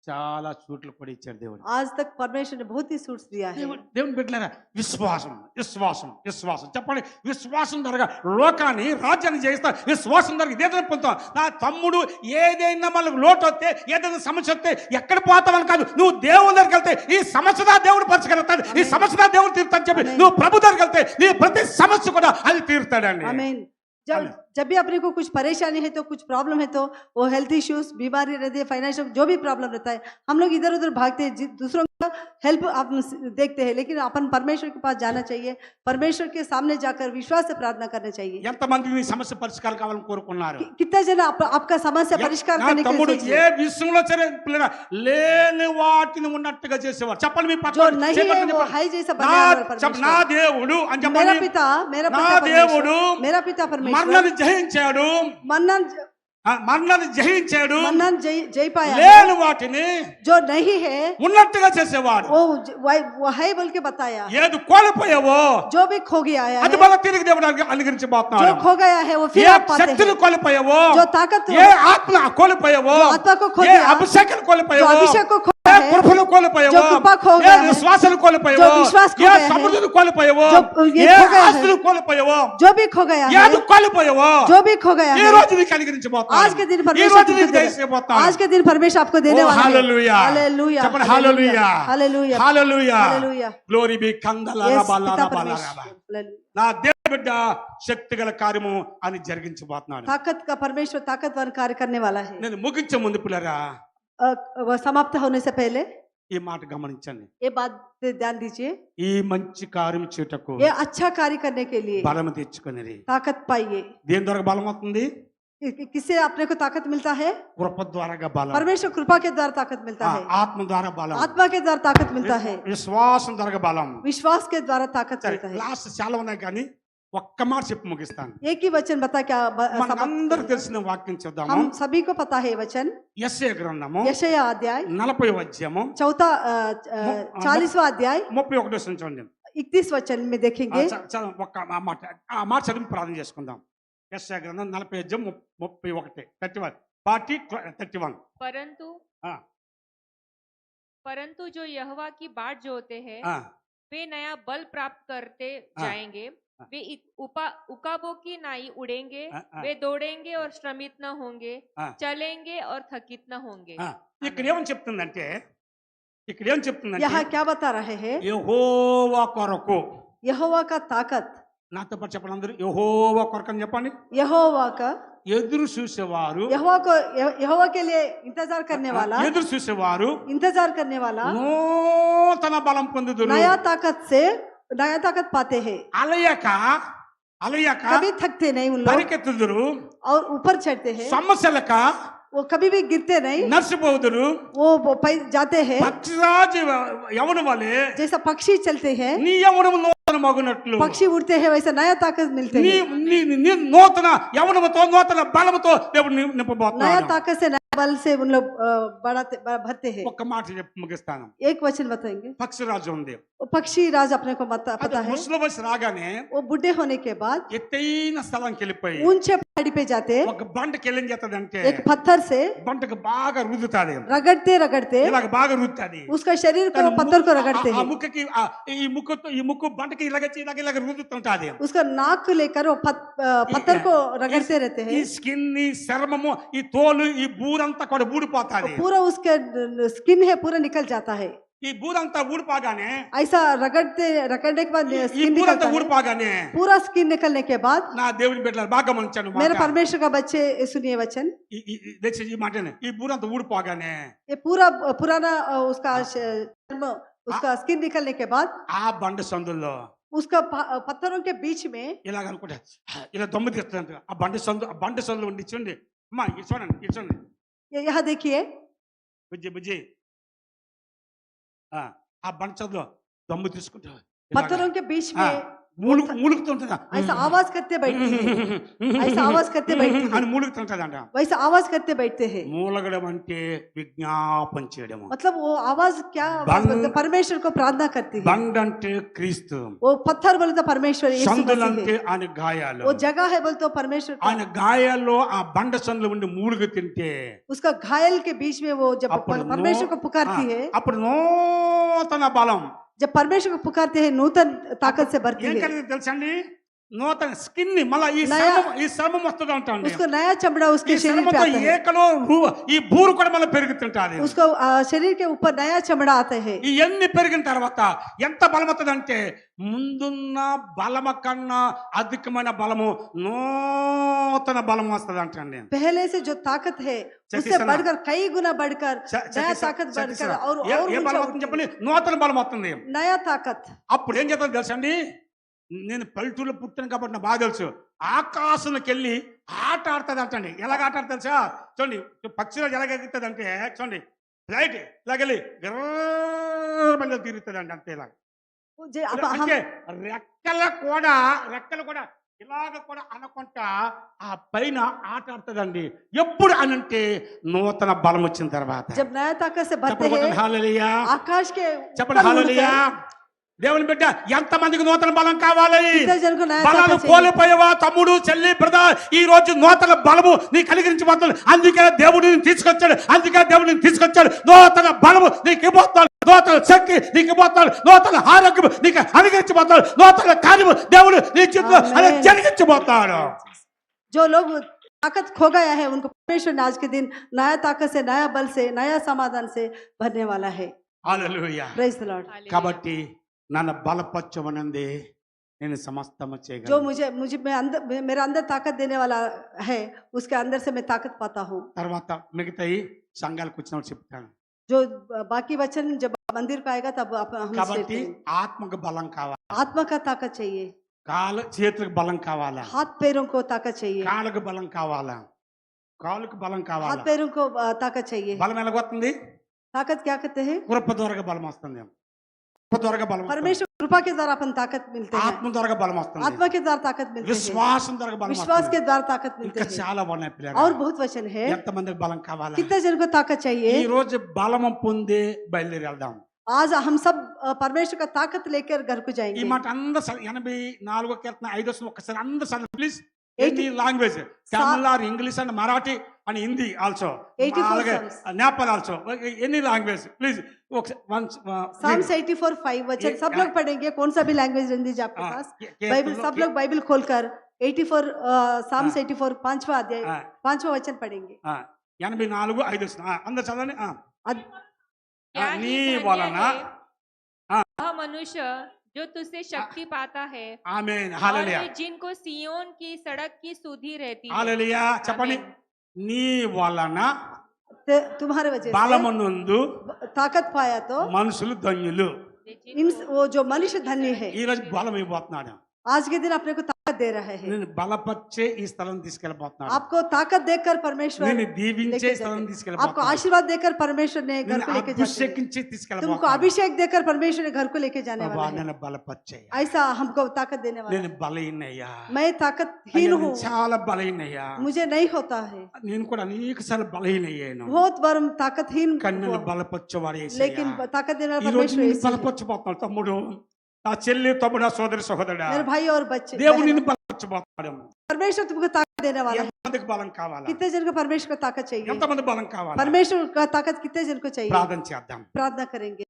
Speaker 4: చాలా సూట్లు కూడా ఇచ్చాడు దేవుడు.
Speaker 2: आज तक परमेश्वर ने बहुत ही सूट्स दिया है।
Speaker 4: దేవుని బిడ్డలారా, విశ్వాసం విశ్వాసం విశ్వాసం చెప్పండి. విశ్వాసం ద్వారా లోకాన్ని రాజ్యాన్ని జయిస్తా. విశ్వాసం ద్వారా ఏదైనా పొందుతాం. నా తమ్ముడు ఏదైనా మనకు లోటు వస్తే, ఏదైనా సమస్య వస్తే ఎక్కడ పోతామని కాదు, నువ్వు దేవుని దగ్గరికి వెళ్తే ఈ సమస్య దేవుడు పరిష్కరిస్తాడు, ఈ సమస్య దేవుడు తీరుతాడు చెప్పి నువ్వు ప్రభు దగ్గరికి వెళ్తే నీ ప్రతి సమస్య కూడా అది తీరుతాడండి.
Speaker 2: आमीन। जब भी अपने को कुछ परेशानी है तो, कुछ प्रॉब्लम है तो, वो हेल्थ इश्यूज, बीमारी रहती है, फाइनेंशियल जो भी प्रॉब्लम रहता है, हम लोग इधर उधर भागते हैं, दूसरों का हेल्प आप देखते हैं, लेकिन अपन परमेश्वर के पास जाना चाहिए, परमेश्वर के सामने जाकर विश्वास से प्रार्थना करना चाहिए।
Speaker 4: ఎంతమంది నీ సమస్య పరిష్కారం కావాలని కోరుకున్నారు?
Speaker 2: कितना जना आपका समस्या परिष्कार
Speaker 4: నా
Speaker 2: करने के
Speaker 4: తమ్ముడు
Speaker 2: लिए
Speaker 4: ఏ విషయంలో సరే పిల్లరా లేని వాటిని ఉన్నట్టుగా చేసేవారు. చెప్పండి మీ
Speaker 2: जो
Speaker 4: పక్కన
Speaker 2: नहीं है वो हाई जैसा
Speaker 4: నా
Speaker 2: बनाया
Speaker 4: నా దేవుడు అని
Speaker 2: मेरा
Speaker 4: చెప్పండి.
Speaker 2: पिता
Speaker 4: నా దేవుడు
Speaker 2: मेरा पिता परमेश्वर
Speaker 4: మరణాన్ని జయించాడు,
Speaker 2: मन्ना
Speaker 4: మరణాన్ని జయించాడు,
Speaker 2: मन्नन जय पाया है।
Speaker 4: లేని వాటిని
Speaker 2: जो नहीं है
Speaker 4: ఉన్నట్టుగా చేసేవాడు.
Speaker 2: वो है बोल के बताया।
Speaker 4: ఏది కోల్పోయావో
Speaker 2: जो भी खो गया है,
Speaker 4: అది మళ్ళీ తిరిగి దేవుడు
Speaker 2: जो
Speaker 4: అనుగ్రహించబోతున్నాడు.
Speaker 2: खो गया है वो
Speaker 4: ఏ
Speaker 2: फिर आप पाते
Speaker 4: శక్తిని
Speaker 2: हैं।
Speaker 4: కోల్పోయావో,
Speaker 2: जो ताकत
Speaker 4: ఏ ఆత్మ కోల్పోయావో,
Speaker 2: जो आत्मा को खो
Speaker 4: ఏ
Speaker 2: दिया,
Speaker 4: అభిషేకం
Speaker 2: जो
Speaker 4: కోల్పోయావో,
Speaker 2: अभिषेक को खो
Speaker 4: ఏ
Speaker 2: है,
Speaker 4: కృపను కోల్పోయావో,
Speaker 2: जो कृपा खो
Speaker 4: ఏ
Speaker 2: गया है,
Speaker 4: విశ్వాసాలు కోల్పోయావో,
Speaker 2: जो विश्वास खो
Speaker 4: ఏ
Speaker 2: गया है,
Speaker 4: సమృద్ధిని కోల్పోయావో,
Speaker 2: जो ये
Speaker 4: ఏ
Speaker 2: खो गया है,
Speaker 4: ఆస్తులు కోల్పోయావో,
Speaker 2: जो भी खो गया है,
Speaker 4: ఏది కోల్పోయావో
Speaker 2: जो भी खो गया
Speaker 4: ఈ
Speaker 2: है,
Speaker 4: రోజు నీకు అనుగ్రహించబోతున్నాడు.
Speaker 2: आज के दिन
Speaker 4: ఈ
Speaker 2: परमेश्वर
Speaker 4: రోజు
Speaker 2: तुमको
Speaker 4: నీకు
Speaker 2: देने-
Speaker 4: దయచేయబోతున్నాడు.
Speaker 2: आज के दिन परमेश्वर आपको देने
Speaker 4: Oh,
Speaker 2: वाला है।
Speaker 4: hallelujah.
Speaker 2: हालेलुया,
Speaker 4: చెప్పండి hallelujah.
Speaker 2: हालेलुया,
Speaker 4: హల్లెలూయా.
Speaker 2: हालेलुया।
Speaker 4: గ్లోరీ బి కందల
Speaker 2: Yes,
Speaker 4: రబల
Speaker 2: पिता
Speaker 4: రబల
Speaker 2: परमेश्वर,
Speaker 4: రబ.
Speaker 2: हालेलुया।
Speaker 4: నా దేవుని బిడ్డ శక్తి గల కార్యము అని జరిగించబోతున్నాడు.
Speaker 2: ताकत का परमेश्वर ताकतवर कार्य करने वाला है।
Speaker 4: నేను ముగించే ముందు పిల్లరా
Speaker 2: वह समाप्त होने से पहले
Speaker 4: ఈ మాట గమనించండి.
Speaker 2: ये बात पे ध्यान दीजिए।
Speaker 4: ఈ మంచి కార్యం చేటకు
Speaker 2: ये अच्छा कार्य करने के लिए
Speaker 4: బలం తెచ్చుకునేది.
Speaker 2: ताकत पाइए।
Speaker 4: దేని ద్వారా బలం అవుతుంది?
Speaker 2: किससे अपने को ताकत मिलता है?
Speaker 4: కృప ద్వారాగా బలం,
Speaker 2: परमेश्वर कृपा के द्वारा ताकत मिलता है,
Speaker 4: ఆత్మ ద్వారా బలం,
Speaker 2: आत्मा के द्वारा ताकत मिलता है,
Speaker 4: విశ్వాసం ద్వారా బలం.
Speaker 2: विश्वास के द्वारा ताकत
Speaker 4: సరే,
Speaker 2: मिलता है।
Speaker 4: లాస్ట్ చాలా ఉన్నాయి కానీ ఒక్క మాట చెప్పి ముగిస్తాను.
Speaker 2: एक ही वचन बता क्या
Speaker 4: మనందరికి తెలిసిన వాక్యం చూద్దాము.
Speaker 2: हम सभी को पता है वचन
Speaker 4: యెషయా గ్రంథము
Speaker 2: यशायाह अध्याय
Speaker 4: 40వ అధ్యాయము
Speaker 2: चौथा 40वां अध्याय
Speaker 4: 31వ వచనం చూడండి.
Speaker 2: 31 वचन में देखेंगे।
Speaker 4: ఒక్క ఆ మాట చదివి ప్రార్థన చేసుకుందాం. యెషయా గ్రంథం 40 అధ్యాయం 31 31 31.
Speaker 3: परंतु
Speaker 4: हाँ।
Speaker 3: परंतु जो यहोवा की बाट जोते हैं
Speaker 4: ఆ,
Speaker 3: वे नया बल प्राप्त करते
Speaker 4: हाँ।
Speaker 3: जाएंगे। वे उकाबों की नाई उड़ेंगे,
Speaker 4: हाँ।
Speaker 3: वे दौड़ेंगे और श्रमित न होंगे,
Speaker 4: हाँ।
Speaker 3: चलेंगे और थकित न होंगे।
Speaker 4: ఆ. ఇక్కడ ఏమని చెప్తుందంటే
Speaker 2: यहाँ क्या बता रहे हैं?
Speaker 4: యెహోవా కొరకు,
Speaker 2: यहोवा का ताकत,
Speaker 4: నాతో పాటు చెప్పండి అందరూ, యెహోవా కొరకు అని చెప్పండి.
Speaker 2: यहोवा का,
Speaker 4: ఎదురు చూసేవారు,
Speaker 2: यहोवा के लिए इंतजार करने वाला,
Speaker 4: ఎదురు చూసేవారు
Speaker 2: इंतजार करने वाला
Speaker 4: నూతన బలం పొందుదురు.
Speaker 2: नया ताकत पाते हैं।
Speaker 4: అలయక
Speaker 2: कभी थकते नहीं उन लोग
Speaker 4: పరిగెత్తుదురు,
Speaker 2: और ऊपर चढ़ते हैं।
Speaker 4: సమస్యలక
Speaker 2: वो कभी भी गिरते नहीं,
Speaker 4: నర్సిపోదురు.
Speaker 2: वो जाते हैं
Speaker 4: పక్షిరాజు యవన వలె
Speaker 2: जैसा पक्षी चलते हैं,
Speaker 4: నీ యవనము నూతన మగునట్లు,
Speaker 2: पक्षी उड़ते हैं वैसे नया ताकत मिलते
Speaker 4: నీ
Speaker 2: हैं।
Speaker 4: నీ నూతన యవనముతో నూతన బలముతో దేవుడు
Speaker 2: नया
Speaker 4: నింపబోతున్నాడు.
Speaker 2: ताकत से नया बल से उन लोग भरते हैं।
Speaker 4: ఒక్క మాట చెప్పి ముగిస్తాను.
Speaker 2: एक वचन बताएंगे।
Speaker 4: పక్షిరాజు ఉంది.
Speaker 2: वो पक्षी राज अपने को पता है।
Speaker 4: ముసలి వయసు రాగానే
Speaker 2: वो बुढ़े होने के बाद
Speaker 4: ఎత్తైన స్థలంకి వెళ్ళిపోయి
Speaker 2: ऊंचे पहाड़ी पे जाते,
Speaker 4: ఒక బండకి ఏం చేస్తుందంటే
Speaker 2: एक पत्थर से
Speaker 4: బండకు బాగా రుద్దుతాది,
Speaker 2: रगड़ते रगड़ते
Speaker 4: ఇలాగ బాగా రుద్దుతాది.
Speaker 2: उसका शरीर को पत्थर को रगड़ते
Speaker 4: ఆ
Speaker 2: हैं।
Speaker 4: ముక్కుకి ఈ ముక్కు బండకి ఇలాగ రుద్దుతుంటాది.
Speaker 2: उसका नाक को लेकर वो पत्थर को रगड़ते रहते
Speaker 4: ఈ
Speaker 2: हैं।
Speaker 4: స్కిన్, ఈ చర్మము, ఈ తోలు, ఈ బూరంతా కూడా ఊడిపోతాది.
Speaker 2: पूरा उसका स्किन है पूरा निकल जाता है।
Speaker 4: ఈ బూరంతా ఊడిపోగానే,
Speaker 2: ऐसा रगड़ने के बाद
Speaker 4: ఈ
Speaker 2: स्किन
Speaker 4: బూరంతా
Speaker 2: निकलता है।
Speaker 4: ఊడిపోగానే
Speaker 2: पूरा स्किन निकलने के बाद
Speaker 4: నా దేవుని బిడ్డలు బాగా గమనించాను
Speaker 2: मेरे
Speaker 4: మాట.
Speaker 2: परमेश्वर का बच्चे सुनिए वचन।
Speaker 4: ఈ మాటనే, ఈ బూరంతా ఊడిపోగానే
Speaker 2: ये पूरा पुराना उसका उसका स्किन निकलने के बाद
Speaker 4: ఆ బండ సందుల్లో
Speaker 2: उसका पत्थरों के बीच में
Speaker 4: ఇలాగ అనుకుంటా ఇలా దమ్ము తీస్తుందంట. ఆ బండ సందు ఉండి చూడండి అమ్మా, ఇది చూడండి
Speaker 2: यहाँ देखिए,
Speaker 4: బుజ్జి ఆ బండ సందులో దమ్ము తీసుకుంటా
Speaker 2: पत्थरों के बीच में
Speaker 4: మూలుగుతుంటదా,
Speaker 2: ऐसा आवाज करते बैठते हैं, ऐसा आवाज करते बैठते हैं,
Speaker 4: అని మూలుగుతుంటదంట.
Speaker 2: वैसा आवाज करते बैठते हैं।
Speaker 4: మూలగడం అంటే విజ్ఞాపన చేయడము.
Speaker 2: मतलब वो आवाज क्या आवाज बोलते हैं? परमेश्वर को प्रार्थना करती है।
Speaker 4: బండ అంటే క్రీస్తు,
Speaker 2: वो पत्थर बोले तो परमेश्वर यीशु मसीह
Speaker 4: సందులంటే
Speaker 2: है।
Speaker 4: ఆయన గాయాలు.
Speaker 2: वो जगह है बोले तो परमेश्वर का।
Speaker 4: ఆయన గాయాల్లో ఆ బండ సందులో ఉండి మూలుగు తింటే
Speaker 2: उसका घायल के बीच में वो जब
Speaker 4: అప్పుడు
Speaker 2: परमेश्वर को पुकारती है,
Speaker 4: అప్పుడు నూతన బలం.
Speaker 2: जब परमेश्वर को पुकारते हैं नूतन ताकत से भरती
Speaker 4: ఏం
Speaker 2: है।
Speaker 4: కలిగింది తెలుసండి? నూతన స్కిన్ ని మళ్ళా ఈ శ్రమం వస్తుంది అంటాండి.
Speaker 2: उसको नया चमड़ा
Speaker 4: ఈ
Speaker 2: उसके शरीर पे
Speaker 4: శ్రమతో
Speaker 2: आता है,
Speaker 4: ఏకలో ఈ బూరు కూడా మళ్ళీ పెరుగుతుంటాది.
Speaker 2: उसको शरीर के ऊपर नया चमड़ा आता है।
Speaker 4: ఇవన్నీ పెరిగిన తర్వాత ఎంత బలం వస్తుందంటే ముందున్న బలమ కన్నా అధికమైన బలము నూతన బలం వస్తుంది అంటండి.
Speaker 2: पहले से जो ताकत है उससे बढ़कर कई गुना बढ़कर नया ताकत बढ़कर और
Speaker 4: ఏ
Speaker 2: ऊंचा
Speaker 4: బలం వస్తుంది చెప్పండి? నూతన బలం వస్తుంది.
Speaker 2: नया ताकत।
Speaker 4: అప్పుడు ఏం చేద్దాం తెలుసండి? నేను పల్లెటూరులో పుట్టాను కాబట్టి నాకు బాగా తెలుసు. ఆకాశంలోకి వెళ్ళి ఆట ఆడుతుంది అంటండి. ఎలాగ ఆట ఆడుతుంది తెలుసా? చూడండి, పక్షిరాజు ఎలాగ ఎగుతుంది అంటే చూడండి, రైట్ ఇలాగెళ్ళి గర్ర తిరుగుతుంది అండి. అంతే ఇలాగ
Speaker 2: अब हम
Speaker 4: అంటే రెక్కలు కూడా ఇలాగ కూడా అనుకుంటా ఆ పైన ఆట ఆడుతుందండి. ఎప్పుడు అనంటే నూతన బలం వచ్చిన తర్వాత.
Speaker 2: जब नया ताकत से भरते
Speaker 4: చెప్పండి
Speaker 2: हैं
Speaker 4: హల్లెలూయా.
Speaker 2: आकाश के
Speaker 4: చెప్పండి
Speaker 2: ऊपर
Speaker 4: హల్లెలూయా.
Speaker 2: उड़कर,
Speaker 4: దేవుని బిడ్డ ఎంతమందికి నూతన బలం కావాలి?
Speaker 2: कितने जन को नया
Speaker 4: బలాలు
Speaker 2: ताकत चाहिए?
Speaker 4: కోల్పోయావా తమ్ముడు చెల్లి బ్రదర్, ఈ రోజు నూతన బలము నీ కలిగించబోతున్నాడు. అందుకే దేవుడు నిన్ను తీసుకొచ్చాడు. అందుకే దేవుడు నిన్ను తీసుకొచ్చాడు. నూతన బలము నీకు ఇవ్వబోతున్నాడు. నూతన శక్తి నీకు ఇవ్వబోతున్నాడు. నూతన ఆరోగ్యం నీకు అనుగ్రహించబోతున్నాడు. నూతన కార్యము దేవుడు నీ చేతిలో అలా జరిగించబోతాడు.
Speaker 2: जो लोग ताकत खो गया है उनको परमेश्वर ने आज के दिन नया ताकत से, नया बल से, नया समाधान से भरने वाला है।
Speaker 4: Hallelujah.
Speaker 2: Praise the Lord.
Speaker 3: Hallelujah.
Speaker 4: కాబట్టి నన్ను బలపరచమనంది, నేను సమస్తము
Speaker 2: जो
Speaker 4: చేయగలను.
Speaker 2: मुझे मुझे मैं अंदर मेरा अंदर ताकत देने वाला है, उसके अंदर से मैं ताकत पाता हूँ।
Speaker 4: తర్వాత మిగతాయి సంఘాలకు వచ్చినప్పుడు చెప్తాను.
Speaker 2: जो बाकी वचन जब मंदिर पे आएगा तब हम
Speaker 4: కాబట్టి
Speaker 2: शेयर करेंगे।
Speaker 4: ఆత్మకు బలం కావాలి.
Speaker 2: आत्मा का ताकत चाहिए,
Speaker 4: కాలు చేతులకు బలం కావాలా?
Speaker 2: हाथ पैरों को ताकत चाहिए,
Speaker 4: కాళ్ళకు బలం కావాలా? కాలుకు బలం
Speaker 2: हाथ
Speaker 4: కావాలా?
Speaker 2: पैरों को ताकत चाहिए।
Speaker 4: బలం ఎలాగొస్తుంది?
Speaker 2: ताकत क्या कहते हैं?
Speaker 4: కృప ద్వారా బలం వస్తుంది. కృప ద్వారా బలం వస్తుంది.
Speaker 2: परमेश्वर कृपा के द्वारा अपन ताकत मिलते हैं,
Speaker 4: ఆత్మ ద్వారా బలం వస్తుంది.
Speaker 2: आत्मा के द्वारा ताकत मिलते हैं,
Speaker 4: విశ్వాసం ద్వారా బలం
Speaker 2: विश्वास
Speaker 4: వస్తుంది.
Speaker 2: के द्वारा ताकत मिलते
Speaker 4: ఇంకా
Speaker 2: हैं।
Speaker 4: చాలా ఉన్నాయి పిల్లలు.
Speaker 2: और बहुत वचन है।
Speaker 4: ఎంతమందికి బలం కావాలా?
Speaker 2: कितने जन को ताकत
Speaker 4: ఈ
Speaker 2: चाहिए?
Speaker 4: రోజు బలము పొంది బయలుదేరి వెళ్దాం.
Speaker 2: आज हम सब परमेश्वर का ताकत लेकर घर को
Speaker 4: ఈ
Speaker 2: जाएंगे।
Speaker 4: మాట అందరూ 84 కీర్తన 5 ఒక్కసారి అందరూ చదవండి please.
Speaker 2: 80
Speaker 4: any language, Tamil or English and Marathi and Hindi also,
Speaker 2: 84
Speaker 4: అలాగే
Speaker 2: Psalms.
Speaker 4: Nepal also, any language please.
Speaker 2: Psalms 84:5 वचन सब लोग पढ़ेंगे, कौन सा भी लैंग्वेज हिंदी आपके पास, बाइबल सब लोग बाइबल खोलकर 84 Psalms 84 पांचवा अध्याय पांचवा वचन पढ़ेंगे।
Speaker 4: 84:5 అందరూ చదవండి.
Speaker 2: अद-
Speaker 3: क्या
Speaker 4: నీ
Speaker 3: ही धन्य
Speaker 4: వలన
Speaker 3: है वह मनुष्य जो तुझसे शक्ति पाता है
Speaker 4: ఆమేన్
Speaker 3: और
Speaker 4: హల్లెలూయా
Speaker 3: जिनको सियोन की सड़क की सुधि रहती है।
Speaker 4: హల్లెలూయా. చెప్పండి.
Speaker 3: आमीन।
Speaker 4: నీ వలన
Speaker 2: तुम्हारे वजह से
Speaker 4: బలమునందు
Speaker 2: ताकत पाया तो
Speaker 4: మనుషులు ధన్యులు.
Speaker 2: इन वो जो मनुष्य धन्य है,
Speaker 4: ఈ రోజు బలం ఇవ్వబోతున్నాడు.
Speaker 2: आज के दिन अपने को ताकत दे रहा है।
Speaker 4: నేను బలపరిచే ఈ స్థలం తీసుకెళ్ళబోతున్నాడు.
Speaker 2: आपको ताकत देकर परमेश्वर
Speaker 4: నేను దీవించే
Speaker 2: लेके
Speaker 4: స్థలం
Speaker 2: जाते हैं। आपको
Speaker 4: తీసుకెళ్ళబోతున్నాడు.
Speaker 2: आशीर्वाद देकर परमेश्वर ने घर
Speaker 4: నేను
Speaker 2: को लेके जाते हैं।
Speaker 4: అభిషేకించి
Speaker 2: तुमको
Speaker 4: తీసుకెళ్ళబోతున్నాడు.
Speaker 2: अभिषेक देकर परमेश्वर ने घर को लेके जाने
Speaker 4: ప్రభా,
Speaker 2: वाला है।
Speaker 4: నన్ను బలపరిచేయ.
Speaker 2: ऐसा हमको ताकत देने वाला
Speaker 4: నేను
Speaker 2: है।
Speaker 4: బలహీనయ్యా.
Speaker 2: मैं ताकतहीन हूँ,
Speaker 4: చాలా బలహీనయ్యా.
Speaker 2: मुझे नहीं होता है,
Speaker 4: నేను కూడా అనేక సార్లు బలహీనయ్యాను.
Speaker 2: बहुत बार हम ताकतहीन
Speaker 4: కానీ నన్ను
Speaker 2: हुआ।
Speaker 4: బలపరిచేవాడు
Speaker 2: लेकिन
Speaker 4: యేసయ్యా.
Speaker 2: ताकत देने वाला
Speaker 4: ఈ రోజు
Speaker 2: परमेश्वर
Speaker 4: నిన్ను
Speaker 2: यीशु है।
Speaker 4: బలపరచబోతున్నాడు తమ్ముడు, నా చెల్లి, తమ్ముడు, నా సోదరి, సహోదరుడా.
Speaker 2: मेरे भाई और बच्चे,
Speaker 4: దేవుడు
Speaker 2: बहन,
Speaker 4: నిన్ను బలపరచబోతున్నాడు.
Speaker 2: परमेश्वर तुमको ताकत देने वाला है।
Speaker 4: ఎంతమందికి బలం కావాలా?
Speaker 2: कितने जन को परमेश्वर को ताकत चाहिए?
Speaker 4: ఎంతమంది బలం కావాలా?
Speaker 2: परमेश्वर का ताकत कितने जन को चाहिए?
Speaker 4: ప్రార్థన చేద్దాం.
Speaker 2: प्रार्थना करेंगे।